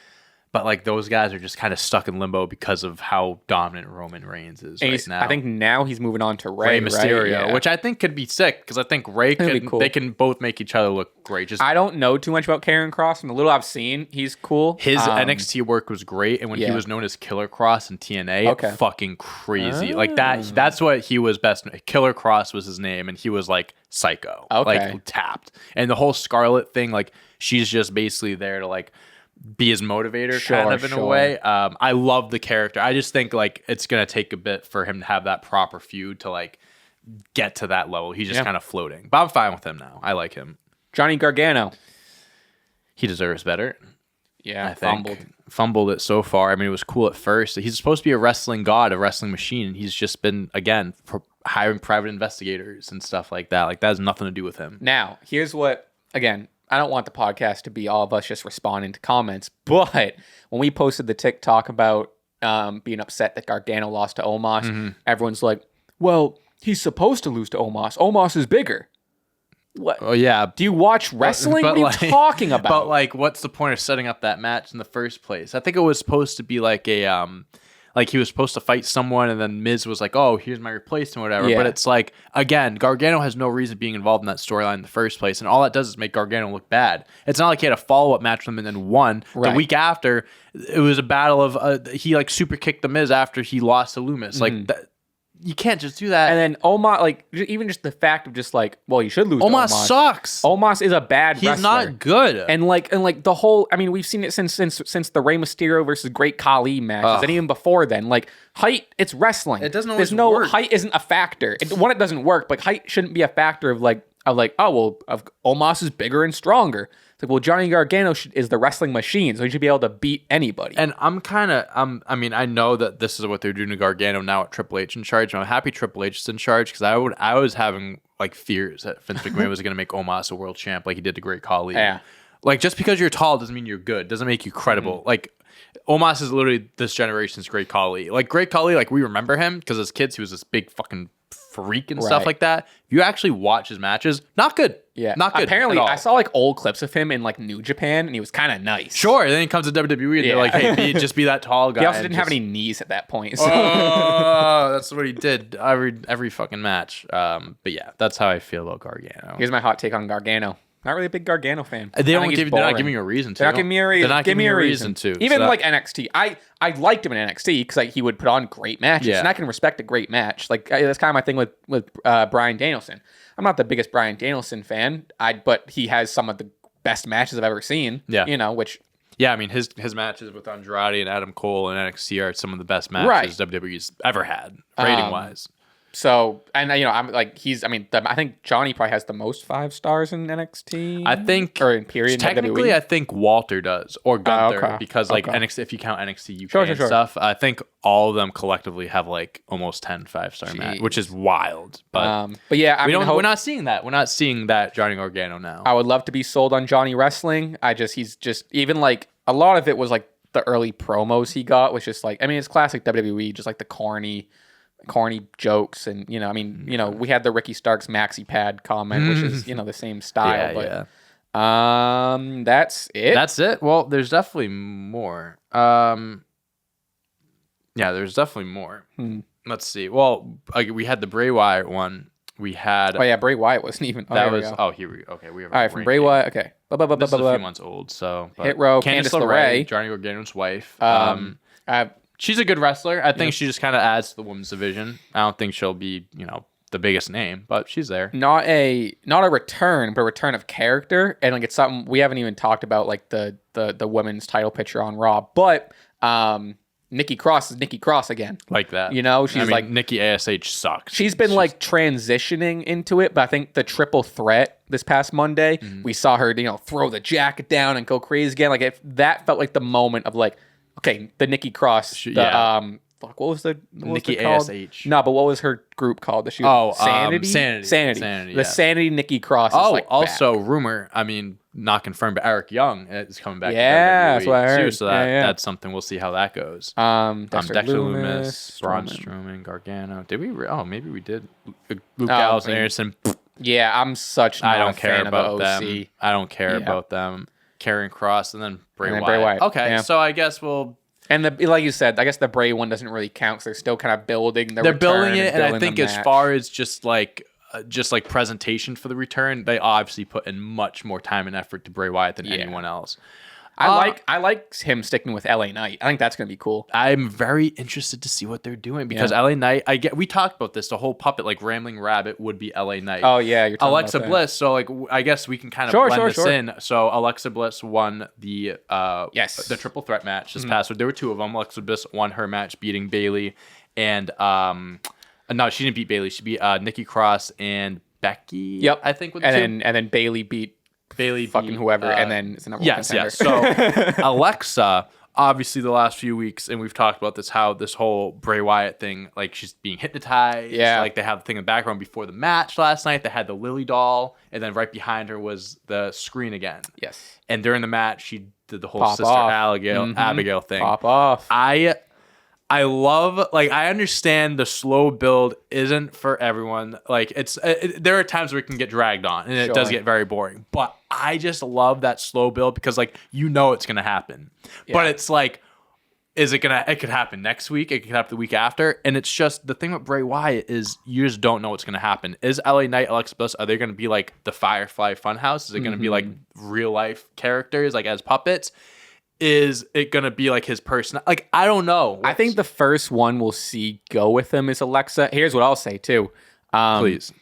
But like those guys are just kind of stuck in limbo because of how dominant Roman Reigns is right now. I think now he's moving on to Rey Mysterio, right? Yeah. which I think could be sick because I think Rey cool. They can both make each other look great. I don't know too much about Karrion Kross. From the little I've seen, he's cool. His NXT work was great, and when he was known as Killer Kross in TNA, fucking crazy. Like that's what he was best. Killer Kross was his name, and he was like psycho, like tapped. And the whole Scarlet thing, like she's just basically there to like be his motivator kind of in a way. I love the character. I just think like it's gonna take a bit for him to have that proper feud to like get to that level. He's just kind of floating, but I'm fine with him now. I like him. Johnny Gargano, he deserves better. Yeah, I think fumbled it so far. I mean, it was cool at first. He's supposed to be a wrestling god, a wrestling machine, and he's just been again hiring private investigators and stuff like that. Like that has nothing to do with him. Now here's what again. I don't want the podcast to be all of us just responding to comments, but when we posted the TikTok about being upset that Gargano lost to Omos, everyone's like, well, he's supposed to lose to Omos. Omos is bigger. What? Oh, yeah. Do you watch wrestling? What are you talking about? But, like, what's the point of setting up that match in the first place? I think it was supposed to be like a... Like he was supposed to fight someone, and then Miz was like, "Oh, here's my replacement," or whatever. Yeah. But it's like, again, Gargano has no reason being involved in that storyline in the first place, and all that does is make Gargano look bad. It's not like he had a follow-up match with him and then won. Right. The week after, it was a battle of he like super kicked the Miz after he lost to Lumis. Like you can't just do that. And then Omos, like even just the fact of just like, well, you should lose. Omos sucks. Omos is a bad wrestler. He's not good. And like the whole, I mean, we've seen it since the Rey Mysterio versus Great Khali matches, and even before then. Like height, it's wrestling. It doesn't always work. Height isn't a factor. It doesn't work. But height shouldn't be a factor of Omos is bigger and stronger. It's like, well, Johnny Gargano is the wrestling machine, so he should be able to beat anybody. And I mean, I know that this is what they're doing to Gargano now with Triple H in charge. And I'm happy Triple H is in charge because I was having like fears that Vince McMahon was going to make Omos a world champ like he did to Great Khali. Yeah. Like just because you're tall doesn't mean you're good. Doesn't make you credible. Like Omos is literally this generation's Great Khali. Like Great Khali, like we remember him because as kids he was this big fucking freak and stuff like that. If you actually watch his matches, not good. Yeah, not good. Apparently, I saw like old clips of him in like New Japan, and he was kind of nice. Sure, and then he comes to WWE, and they're like, "Hey, just be that tall guy." He also didn't have any knees at that point. So. Oh, that's what he did every fucking match. But yeah, that's how I feel about Gargano. Here's my hot take on Gargano. Not really a big Gargano fan. They're not giving you a reason to. They're not giving me a reason. They're not giving me a reason to. Even like NXT. I liked him in NXT because like, he would put on great matches, and I can respect a great match. Like that's kind of my thing with Bryan Danielson. I'm not the biggest Bryan Danielson fan, but he has some of the best matches I've ever seen. Yeah, which. Yeah, I mean his matches with Andrade and Adam Cole and NXT are some of the best matches WWE's ever had, rating wise. So, and I'm like, I think Johnny probably has the most 5 stars in NXT. I think, or in period. technically, WWE. I think Walter does, or Gunther, okay. because like NXT, if you count NXT UK Sure. and stuff, I think all of them collectively have like almost 10 5-star matches, which is wild. But yeah, we're not seeing that. We're not seeing that Johnny Gargano now. I would love to be sold on Johnny wrestling. He's just even like a lot of it was like the early promos he got was just like, it's classic WWE, just like the corny jokes, and we had the Ricky Starks maxi pad comment, which is the same style. That's it. Well, there's definitely more. There's definitely more. Let's see. Well, we had the Bray Wyatt one. We had. Oh yeah, Bray Wyatt wasn't even. That was. Oh, here we. Okay, we have. All right, from Bray Wyatt. Okay. This is a few months old. So Hit Row, Candice LeRae, Johnny Gargano's wife. She's a good wrestler. I think she just kind of adds to the women's division. I don't think she'll be, the biggest name, but she's there. Not a return, but a return of character, and like it's something we haven't even talked about, like the women's title picture on Raw. But Nikki Cross is Nikki Cross again. Like that. She's like Nikki ASH sucks. She's been like transitioning into it, but I think the triple threat this past Monday, we saw her, throw the jacket down and go crazy again. Like that felt like the moment of like, okay, the Nikki Cross, what was Nikki called? ASH? No, but what was her group called? Sanity. Sanity. The Sanity Nikki Cross. Oh, is also back. rumor. Not confirmed, but Eric Young is coming back. Yeah, to WWE that's what I heard. Too, so that's something. We'll see how that goes. Dexter Loomis, Braun Strowman, Gargano. Did we? Maybe we did. Luke Gallows and Anderson. Yeah, I'm such. Not I don't a care fan about of the OC. them. I don't care about them. Karrion Kross and then Bray Wyatt. Bray Wyatt. Okay, so I guess we'll. And like you said, I guess the Bray one doesn't really count because they're still kind of building. They're building it, and I think as far as just like presentation for the return, they obviously put in much more time and effort to Bray Wyatt than anyone else. I like him sticking with LA Knight. I think that's gonna be cool. I'm very interested to see what they're doing because LA Knight. We talked about this. The whole puppet, like Rambling Rabbit, would be LA Knight. Oh yeah, you're talking Alexa about Bliss. So like, I guess we can kind of blend this in. So Alexa Bliss won the triple threat match this past week. There were 2 of them. Alexa Bliss won her match beating Bayley, and no, she didn't beat Bayley. She beat Nikki Cross and Becky. Yep, I think. And then Bayley beat fucking whoever, and then it's another yes. So Alexa, obviously, the last few weeks, and we've talked about this, how this whole Bray Wyatt thing, like she's being hypnotized. Yeah, like they have the thing in the background before the match last night. They had the Lily doll, and then right behind her was the screen again. Yes, and during the match, she did the whole Pop Sister off. Abigail thing. Pop off. I love, like, I understand the slow build isn't for everyone. Like, there are times where it can get dragged on, and it does get very boring. But I just love that slow build because, like, it's going to happen. Yeah. But it's like, it could happen next week. It could happen the week after. And it's just, the thing with Bray Wyatt is you just don't know what's going to happen. Is LA Knight, Alexa Bliss, are they going to be like the Firefly Funhouse? Is it going to be like real life characters, like as puppets? Is it going to be like his person? Like, I don't know. I think the first one we'll see go with him is Alexa. Here's what I'll say, too. Please.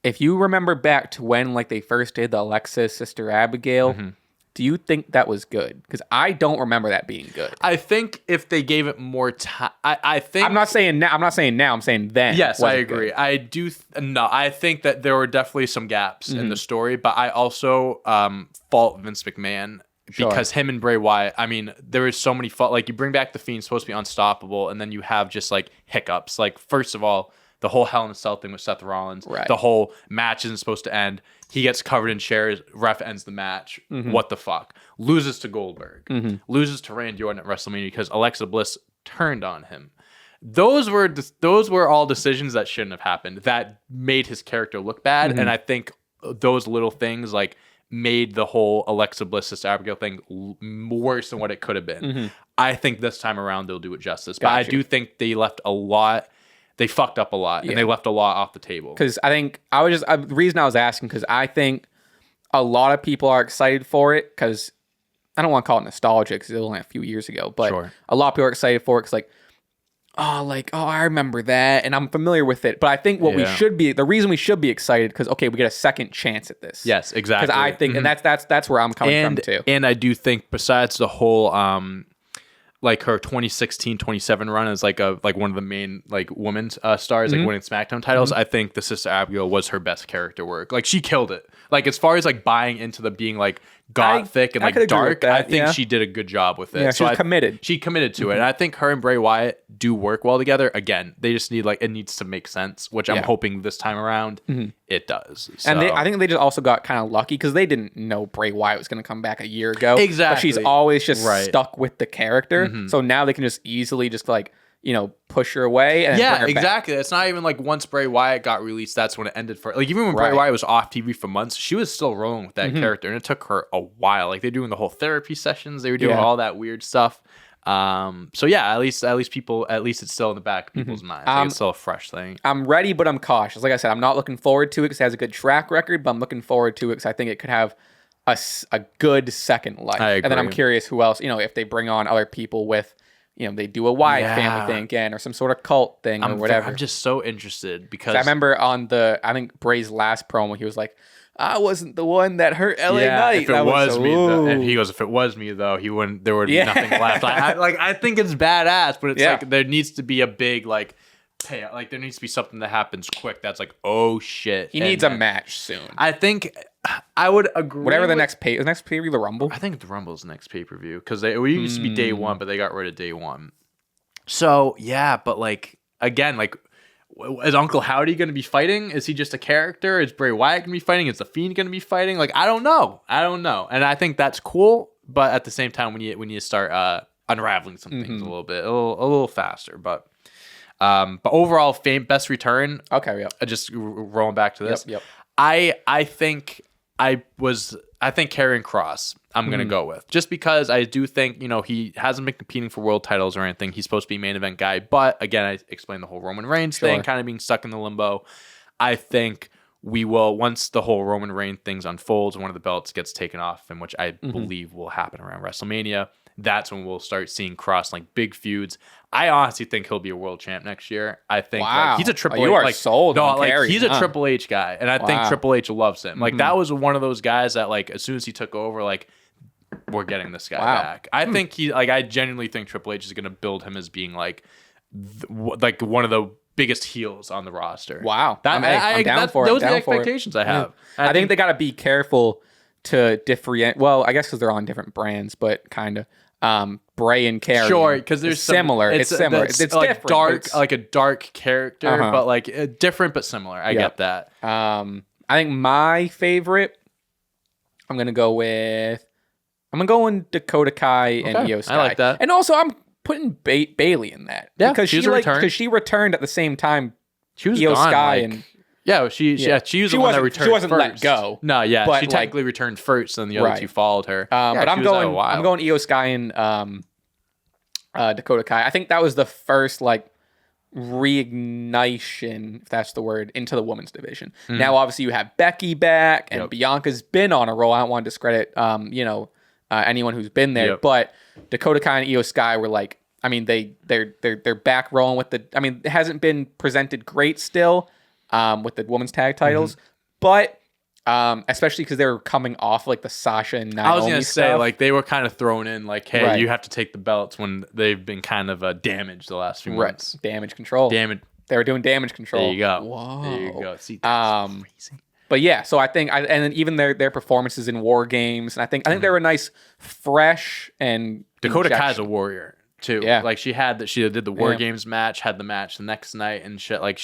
If you remember back to when like they first did the Alexa Sister Abigail, do you think that was good? Because I don't remember that being good. I think if they gave it more time, I think... I'm not saying now. I'm saying then. Yes, I agree. Good. I do... No, I think that there were definitely some gaps in the story, but I also fault Vince McMahon. Because him and Bray Wyatt, I mean, there is so many fault. Like, you bring back the Fiend, supposed to be unstoppable, and then you have just like hiccups. Like, first of all, the whole Hell in a Cell thing with Seth Rollins, the whole match isn't supposed to end. He gets covered in chairs. Ref ends the match. What the fuck? Loses to Goldberg. Loses to Randy Orton at WrestleMania because Alexa Bliss turned on him. Those were all decisions that shouldn't have happened. That made his character look bad, and I think those little things like made the whole Alexa Bliss Sister Abigail thing worse than what it could have been. I think this time around they'll do it justice. But I do think they left a lot. They fucked up a lot, and they left a lot off the table. Because I think the reason I was asking, because I think a lot of people are excited for it, because I don't want to call it nostalgia, because it was only a few years ago, but a lot of people are excited for it, because I remember that, and I'm familiar with it. But I think what we should be, the reason we should be excited, because we get a second chance at this. Yes, exactly. Because I think, and that's where I'm coming from too. And I do think, besides the whole like her 2016-27 run as like one of the main like women's stars like winning SmackDown titles, I think the Sister Abigail was her best character work. Like she killed it. Like as far as like buying into the being like gothic and like dark, I think she did a good job with it. Yeah, she was committed. She committed to it. And I think her and Bray Wyatt do work well together. Again, they just need like it needs to make sense, which I'm hoping this time around it does. So. And I think they just also got kind of lucky because they didn't know Bray Wyatt was going to come back a year ago. Exactly. But she's always just stuck with the character. So now they can just easily just like, you know, push her away. And bring her exactly. back. It's not even like once Bray Wyatt got released, that's when it ended for like even when Bray Wyatt was off TV for months, she was still rolling with that character, and it took her a while. Like they're doing the whole therapy sessions, they were doing all that weird stuff. So yeah, at least it's still in the back of people's minds. Like it's still a fresh thing. I'm ready, but I'm cautious. Like I said, I'm not looking forward to it because it has a good track record, but I'm looking forward to it because I think it could have a good second life. I agree. And then I'm curious who else, you know, if they bring on other people with, you know, they do a Wyatt family thing again or some sort of cult thing or whatever. I'm just so interested because I remember on I think Bray's last promo, he was like, I wasn't the one that hurt LA Knight. If it was me, and he goes, if it was me though, he wouldn't. There would be nothing left. I think it's badass, but it's like there needs to be a big like payout. Like there needs to be something that happens quick. That's like, oh shit. He needs a match soon. I think I would agree. Whatever the next pay-per-view, the Rumble. I think the Rumble's the next pay-per-view because it used to be day one, but they got rid of day one. So yeah, but like again, like. Is Uncle Howdy going to be fighting? Is he just a character? Is Bray Wyatt going to be fighting? Is The Fiend going to be fighting? Like, I don't know. And I think that's cool. But at the same time, we need to start unraveling some things a little bit, a little faster. But overall, best return. Okay, yeah. Just rolling back to this. Yep. I think Karrion Kross I'm going to go with. Just because I do think, you know, he hasn't been competing for world titles or anything. He's supposed to be a main event guy. But again, I explained the whole Roman Reigns thing, kind of being stuck in the limbo. I think we will, once the whole Roman Reigns things unfolds, one of the belts gets taken off, and which I believe will happen around WrestleMania, that's when we'll start seeing Kross like big feuds. I honestly think he'll be a world champ next year. I think like, he's a Triple H. You are sold. No, on like Karrion, he's a Triple H guy, and I think Triple H loves him. Like that was one of those guys that like as soon as he took over, like we're getting this guy back. I think I genuinely think Triple H is going to build him as being like like one of the biggest heels on the roster. Wow, I'm down for it. Those are the expectations I have. I think they got to be careful to differentiate. Well, I guess because they're on different brands, but kind of. Bray and Karrion. Sure, because there's similar. It's similar. It's like different. Dark, like a dark character, but like different but similar. I get that. I think my favorite. I'm gonna go in Dakota Kai and Io Sky. I like that. And also, I'm putting Bailey in that because she returned at the same time. She was Io gone, Sky like, and. Yeah, she was the one that returned. She wasn't first. let go. No, yeah, but she technically returned first, and the other two followed her. But I'm going Io Sky and Dakota Kai. I think that was the first like reignition, if that's the word, into the women's division. Now, obviously, you have Becky back, and Bianca's been on a roll. I don't want to discredit, anyone who's been there, but Dakota Kai and Io Sky were like, I mean, they're back rolling with the. I mean, it hasn't been presented great still. With the women's tag titles, but especially because they were coming off like the Sasha and Naomi I was gonna say stuff. like they were kind of thrown in like, hey, you have to take the belts when they've been kind of damaged the last few months. Damage control. They were doing damage control. There you go. Whoa. There you go. See, that's crazy. But yeah, so I think, and then even their performances in War Games, and I think they were a nice, fresh and Dakota Kai's a warrior. Too. Yeah. Like she did the War Games match, had the match the next night and shit. Like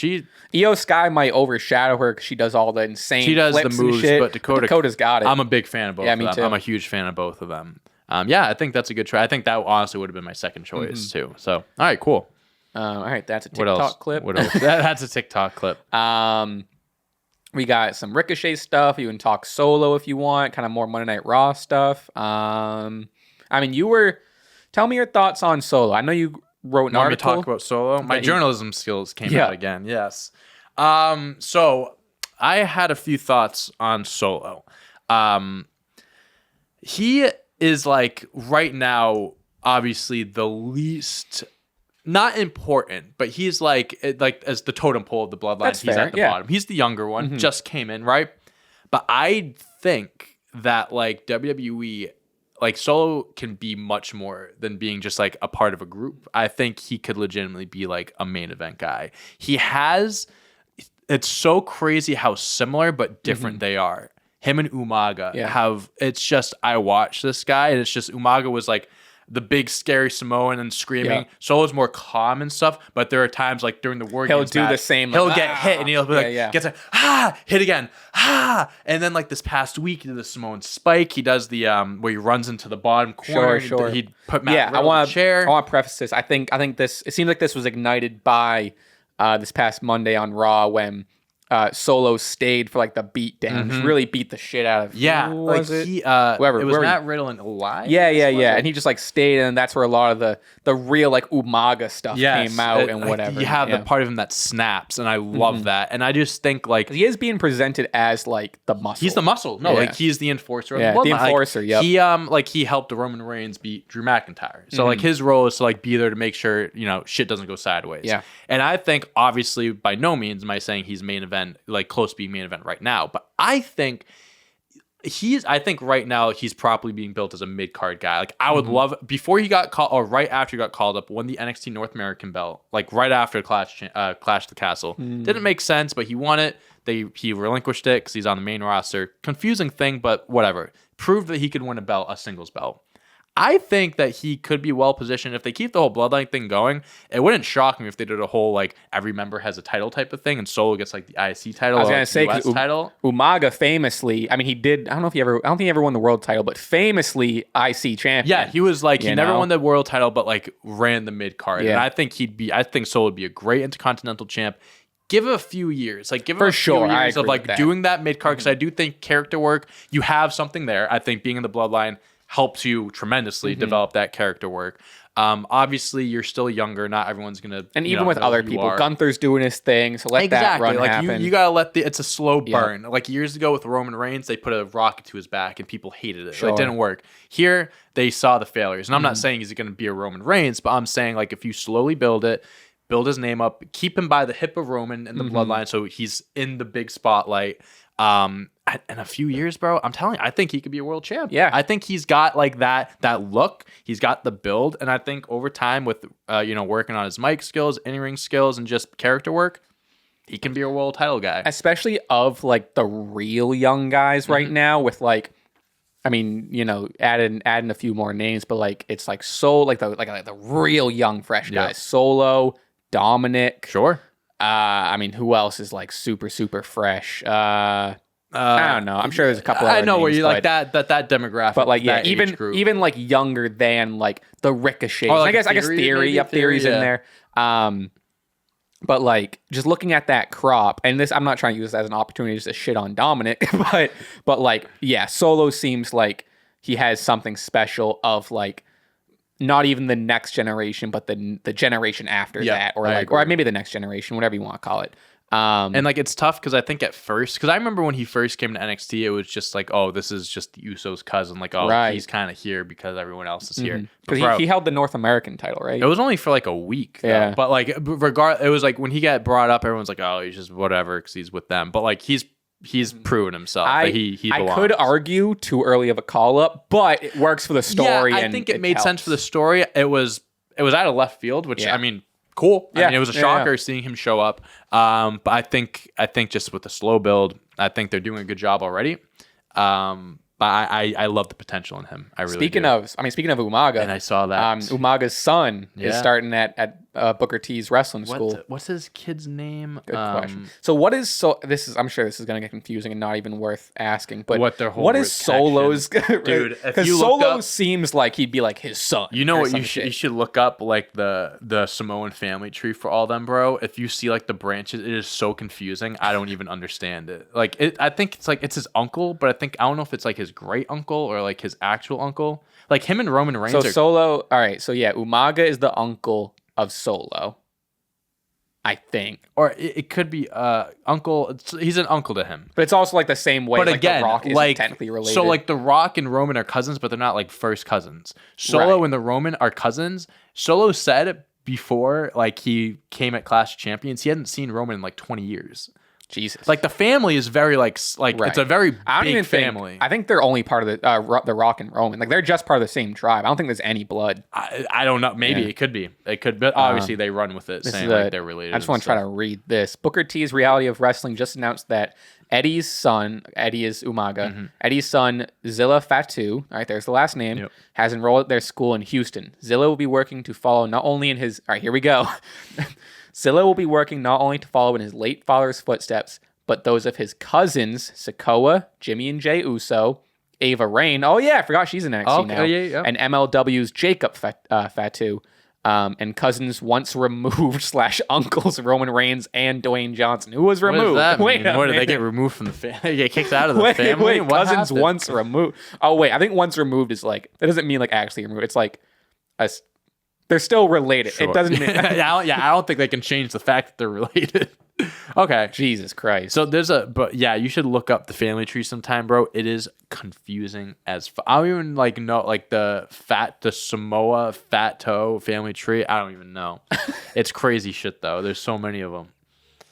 Io Sky might overshadow her because she does all the insane she does flips the moves, and shit, but Dakota's got it. I'm a big fan of both of them. Too. I'm a huge fan of both of them. I think that's a good try. I think that honestly would have been my second choice too. So all right, cool. All right, that's a TikTok clip. What else? That's a TikTok clip. We got some Ricochet stuff. You can talk solo if you want, kind of more Monday Night Raw stuff. I mean, tell me your thoughts on Solo. I know you wrote an article. To talk about Solo? My journalism skills came out again. Yes. So I had a few thoughts on Solo. He is like right now, obviously the least not important, but he's like as the totem pole of the bloodline. That's he's fair, at the bottom. He's the younger one, just came in, right? But I think that like WWE. like Solo can be much more than being just like a part of a group. I think he could legitimately be like a main event guy. It's so crazy how similar but different they are. Him and Umaga I watch this guy and it's just Umaga was like the big scary Samoan and screaming. Yeah. Solo's more calm and stuff, but there are times like during the war games he'll do the same. He'll get hit and he'll be like, gets a hit again, and then like this past week he did the Samoan spike. He does the where he runs into the bottom corner. Sure. He'd put Matt in the chair. I want to preface this. I think this. It seems like this was ignited by this past Monday on Raw when Solo stayed for like the beat down, really beat the shit out of whoever. It was Matt Riddle and Elias. Yeah. And he just like stayed, and that's where a lot of the real like Umaga stuff came out and whatever. You have the part of him that snaps, and I love that. And I just think like he is being presented as like the muscle. He's the muscle. No, like he's the enforcer. Of the enforcer. He helped Roman Reigns beat Drew McIntyre. So like his role is to like be there to make sure shit doesn't go sideways. Yeah. And I think obviously by no means am I saying he's main event. Like close to being main event right now, but I think right now he's probably being built as a mid-card guy. Like I would love before he got called or right after he got called up, won the NXT North American belt, like right after Clash the Castle. Didn't make sense, but he won it. He relinquished it because he's on the main roster. Confusing thing, but whatever. Proved that he could win a singles belt. I think that he could be well positioned if they keep the whole bloodline thing going. It wouldn't shock me if they did a whole like every member has a title type of thing, and Solo gets like the IC title. I was gonna or say US title. Umaga famously, I mean, he did. I don't think he ever won the world title, but famously IC champion. Yeah, he was like he never won the world title, but like ran the mid card. Yeah. And I think Solo would be a great intercontinental champ. Give it a few years, like give it a few years of like doing that mid card because I do think character work. You have something there. I think being in the bloodline helps you tremendously develop that character work. Obviously, you're still younger. Not everyone's gonna. And even with other people, Gunther's doing his thing, so let that run happen. You gotta let it's a slow burn. Like years ago with Roman Reigns, they put a rocket to his back and people hated it. Sure. It didn't work. Here, they saw the failures, and I'm not saying he's gonna be a Roman Reigns, but I'm saying like if you slowly build his name up, keep him by the hip of Roman in the bloodline, so he's in the big spotlight. In a few years, bro, I'm telling you, I think he could be a world champ. Yeah. I think he's got like that look. He's got the build. And I think over time with, working on his mic skills, in-ring skills, and just character work, he can be a world title guy. Especially of like the real young guys right now with like, I mean, adding a few more names, but like, it's like the real young fresh guys. Solo, Dominic. Sure. I mean, who else is like super, super fresh? I don't know. I'm sure there's a couple. I know where you like that demographic, but like even like younger than like the Ricochet. Like I guess theories in there. But like just looking at that crop, and this, I'm not trying to use this as an opportunity just to shit on Dominic, but like Solo seems like he has something special of like not even the next generation, but the generation after that, or maybe the next generation, whatever you want to call it. And like it's tough because I think at first, because I remember when he first came to NXT, it was just like, oh, this is just the Usos' cousin. Like, oh, he's kind of here because everyone else is here. Because he held the North American title, right? It was only for like a week. Yeah. But like, it was like when he got brought up, everyone's like, oh, he's just whatever because he's with them. But like he's proven himself. He belongs. I could argue too early of a call up, but it works for the story. Yeah, I think it made sense for the story. It was out of left field, which I mean. Cool. Yeah. I mean, it was a shocker seeing him show up. But I think just with the slow build, I think they're doing a good job already. But I love the potential in him. I really speaking do. of Umaga, and I saw that Umaga's son is starting at Booker T's wrestling school. What's his kid's name? Good question. So I'm sure this is going to get confusing and not even worth asking. But what is Solo's? Dude, because Solo seems like he'd be like his son. You know what you should look up like the Samoan family tree for all them, bro. If you see like the branches, it is so confusing. I don't even understand it. Like I think it's like it's his uncle, but I don't know if it's like his great uncle or like his actual uncle. Like him and Roman Reigns. So Solo. All right. So Umaga is the uncle of Solo, I think. Or it could be uncle. He's an uncle to him. But it's also like the same way. But like again, The Rock isn't like technically related. So like The Rock and Roman are cousins, but they're not like first cousins. Solo and the Roman are cousins. Solo said before like he came at Clash of Champions, he hadn't seen Roman in like 20 years. Jesus. Like the family is very like Right. it's a very I don't big even family. I think they're only part of the Rock and Roman. Like they're just part of the same tribe. I don't think there's any blood. I don't know. Maybe it could be. It could, but obviously they run with it, saying like they're related. I just want to try to read this. Booker T's Reality of Wrestling just announced that Eddie's son, Eddie is Umaga, Eddie's son, Zilla Fatu, all right, there's the last name, has enrolled at their school in Houston. Zilla will be working to follow not only in his, all right, here we go. Zilla will be working not only to follow in his late father's footsteps, but those of his cousins, Sikoa, Jimmy and Jay Uso, Ava Rain. Oh, yeah, I forgot she's in NXT now. Yeah. And MLW's Jacob Fatu. And cousins once removed / uncles Roman Reigns and Dwayne Johnson. Who was removed? What does that mean? What Did they get removed from the family? They get kicked out of the family? Wait, cousins once removed. Oh, wait, I think once removed is like, that doesn't mean like actually removed. It's like, they're still related. Sure. It doesn't mean. I don't think they can change the fact that they're related. Okay. Jesus Christ. So but yeah, you should look up the family tree sometime, bro. It is confusing as I don't even like know like the Samoa fat toe family tree. I don't even know. It's crazy shit though. There's so many of them.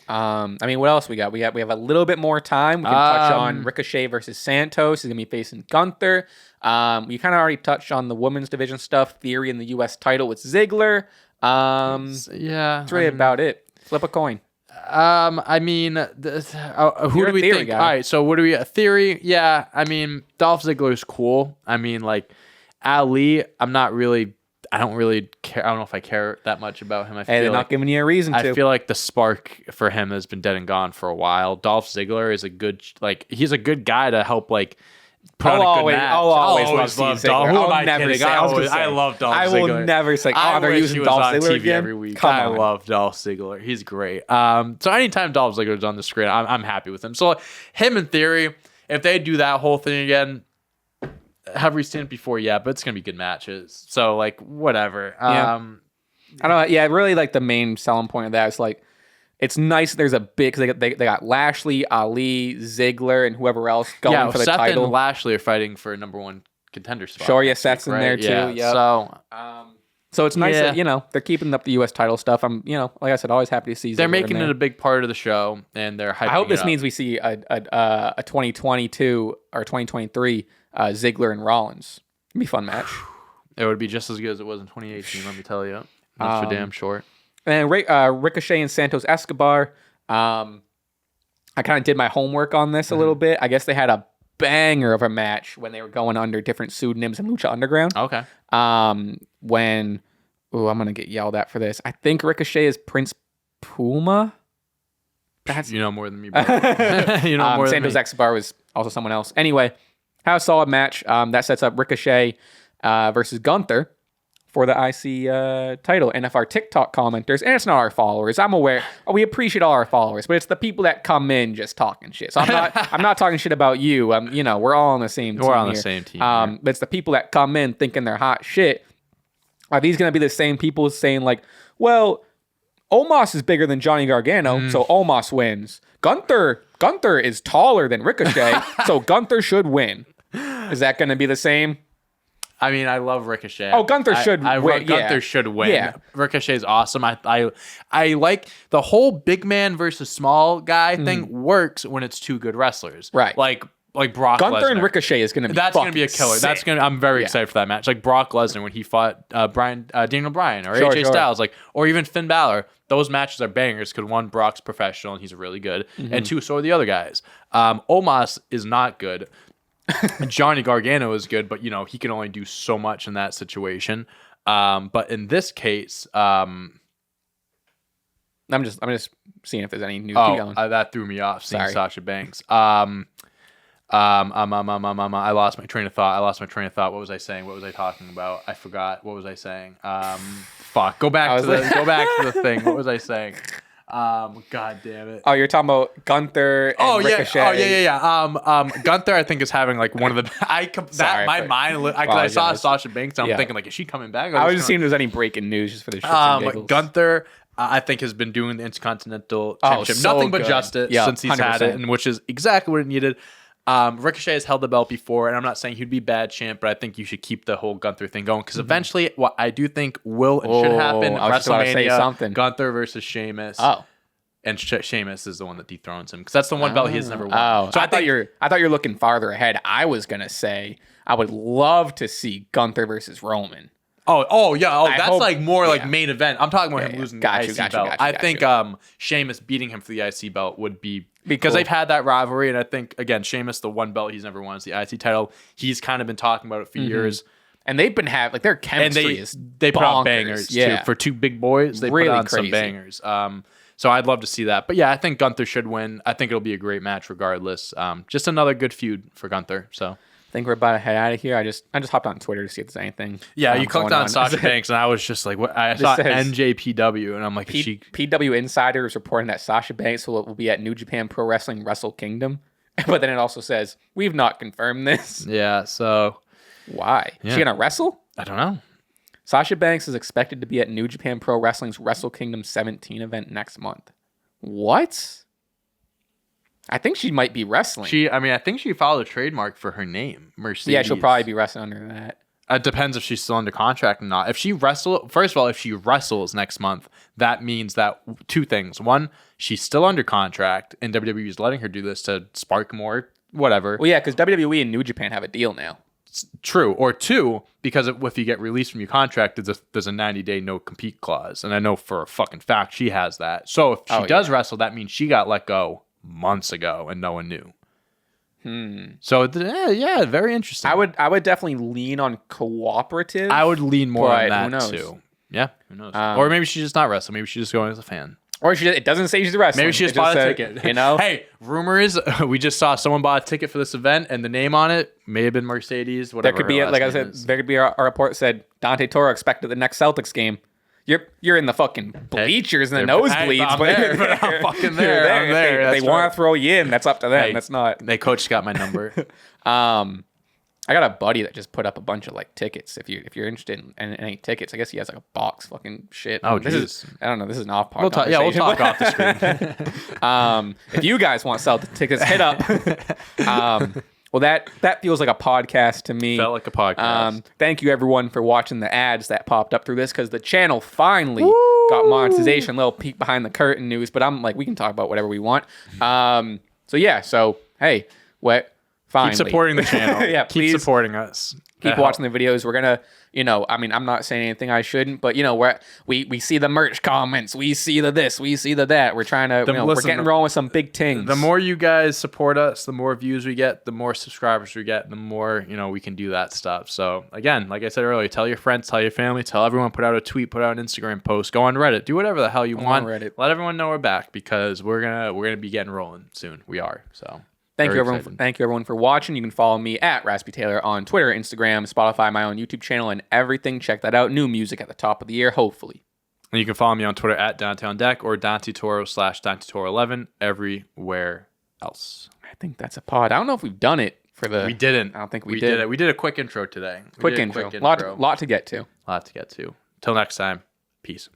I mean, what else we got? We have a little bit more time. We can touch on Ricochet versus Santos. He's gonna be facing Gunther. We kind of already touched on the women's division stuff. Theory in the U.S. title with Ziggler. That's really about it. Flip a coin. I mean, who do we think? Guy. All right, so what do we Theory? Yeah, I mean, Dolph Ziggler is cool. I mean, like Ali, I don't really care. I don't know if I care that much about him. They're not giving you a reason to. I feel like the spark for him has been dead and gone for a while. Dolph Ziggler is he's a good guy to help put on a good match. Always love Dolph. Who am I kidding? I love Dolph Ziggler. I will never say, they're using Dolph Ziggler again? Every week. I love Dolph Ziggler. He's great. So anytime Dolph Ziggler's on the screen, I'm happy with him. So him in Theory, if they do that whole thing again, have we seen it before? Yeah, but it's going to be good matches. So whatever. I don't know. Yeah, really the main selling point of that is it's nice that there's a big, because they got Lashley, Ali, Ziggler, and whoever else going for the Seth title. And Lashley are fighting for a number one contender spot. Sure, yeah, Seth's in there too. Yeah. So it's nice that, they're keeping up the U.S. title stuff. I'm, like I said, always happy to see Ziggler. They're making it a big part of the show, and they're hyping I hope this up. means we see a 2022 or 2023 Ziggler and Rollins. It'd be a fun match. It would be just as good as it was in 2018, let me tell you. That's for damn sure. And Ricochet and Santos Escobar. I kind of did my homework on this a little bit. I guess they had a banger of a match when they were going under different pseudonyms in Lucha Underground. Okay. I'm gonna get yelled at for this. I think Ricochet is Prince Puma. You know more than me, bro. You know more than me. Santos Escobar was also someone else. Anyway, had a solid match. That sets up Ricochet versus Gunther for the IC title. And if our TikTok commenters, and it's not our followers, I'm aware, we appreciate all our followers, but it's the people that come in just talking shit. So I'm not talking shit about you. We're all on the same team. We're on the same team. But it's the people that come in thinking they're hot shit. Are these going to be the same people saying well, Omos is bigger than Johnny Gargano, so Omos wins. Gunther is taller than Ricochet, so Gunther should win. Is that going to be the same? I mean, I love Ricochet. Oh, Gunther should win. Gunther should win. Yeah. Ricochet's awesome. I like the whole big man versus small guy thing works when it's two good wrestlers. Right. Like Brock Gunther Lesnar. and Ricochet is going to be That's going to be a killer. Sick. I'm very excited for that match. Like Brock Lesnar when he fought Daniel Bryan or AJ Styles, or even Finn Balor. Those matches are bangers because one, Brock's professional and he's really good, and two, so are the other guys. Omos is not good. Johnny Gargano is good, but he can only do so much in that situation. But in this case, I'm just seeing if there's any news. That threw me off. Seeing Sasha Banks. I lost my train of thought. What was I saying? What was I talking about? I forgot. What was I saying? Fuck. Go back to the thing. What was I saying? God damn it. Oh, you're talking about Gunther and Ricochet. Yeah. Gunther, I think, is having one of the. I saw Sasha Banks. And I'm thinking, is she coming back? I was just seeing if there's any breaking news just for the shits and giggles. Gunther, I think, has been doing the Intercontinental Championship. So Nothing but good. justice since he's 100%. Had it, and which is exactly what it needed. Ricochet has held the belt before, and I'm not saying he'd be bad champ, but I think you should keep the whole Gunther thing going because eventually, what I do think will and should happen, WrestleMania, Gunther versus Sheamus. Oh, and Sheamus is the one that dethrones him because that's the one belt he has never won. Oh, so I thought you're looking farther ahead. I was gonna say I would love to see Gunther versus Roman. Oh yeah. That's like more like main event. I'm talking about him losing the IC belt. I think Sheamus beating him for the IC belt would be because they've had that rivalry, and I think again Sheamus, the one belt he's never won is the IC title. He's kind of been talking about it for years. And they've been having their chemistry is they put out bangers too for two big boys. They really put on some bangers. So I'd love to see that. But yeah, I think Gunther should win. I think it'll be a great match regardless. Just another good feud for Gunther. So I think we're about to head out of here. I just hopped on Twitter to see if there's anything. Yeah, you clicked on Sasha Banks, and I was just like, "What?" I saw NJPW, and I'm like, PW Insider is reporting that Sasha Banks will be at New Japan Pro Wrestling Wrestle Kingdom, but then it also says we've not confirmed this. Yeah, so why? Is she gonna wrestle? I don't know. Sasha Banks is expected to be at New Japan Pro Wrestling's Wrestle Kingdom 17 event next month. What? I think she might be wrestling. I think she filed a trademark for her name, Mercedes. Yeah, she'll probably be wrestling under that. It depends if she's still under contract or not. If she wrestles next month, that means that two things. One, she's still under contract, and WWE is letting her do this to spark more whatever. Well, yeah, because WWE and New Japan have a deal now. True. Or two, because if you get released from your contract, there's a 90-day no-compete clause. And I know for a fucking fact she has that. So if she does wrestle, that means she got let go months ago and no one knew. So, yeah, very interesting. I would definitely lean on cooperative. I would lean more on that, too. Yeah, who knows? Or maybe she's just not wrestling. Maybe she's just going as a fan. Or it doesn't say she's wrestling. Maybe she just bought a ticket. You know? Hey, rumor is we just saw someone bought a ticket for this event, and the name on it may have been Mercedes. Whatever. There could be, like I said, there could be a report said Dante Toro expected the next Celtics game. You're in the fucking bleachers and the nosebleeds, but I'm fucking there. I'm there. They want to throw you in. That's up to them. Hey, that's not. They coach got my number. I got a buddy that just put up a bunch of like tickets. If you're interested in any tickets, I guess he has like a box fucking shit. Oh, I don't know. This is an off part. We'll talk off the screen. If you guys want to sell the tickets, hit up. Well, that feels like a podcast to me. Felt like a podcast. Thank you everyone for watching the ads that popped up through this because the channel finally got monetization. Little peek behind the curtain news, but I'm like, we can talk about whatever we want. So hey, finally. Keep supporting the channel. Yeah, please keep supporting us. Keep watching the videos. We're gonna, I'm not saying anything I shouldn't, but we see the merch comments, we see the this, we see the that. We're trying to, we're getting rolling with some big things. The more you guys support us, the more views we get, the more subscribers we get, the more we can do that stuff. So again, like I said earlier, tell your friends, tell your family, tell everyone. Put out a tweet, put out an Instagram post, go on Reddit, do whatever the hell you want. Reddit. Let everyone know we're back because we're gonna be getting rolling soon. We are so. Thank you everyone for watching. You can follow me at Raspy Taylor on Twitter, Instagram, Spotify, my own YouTube channel, and everything. Check that out. New music at the top of the year, hopefully. And you can follow me on Twitter at Dante on Deck or Dante Toro /DanteToro11 everywhere else. I think that's a pod. I don't know if we've done it for the. We didn't. I don't think we did it. We did a quick intro today. Quick intro. Lot to get to. Till next time. Peace.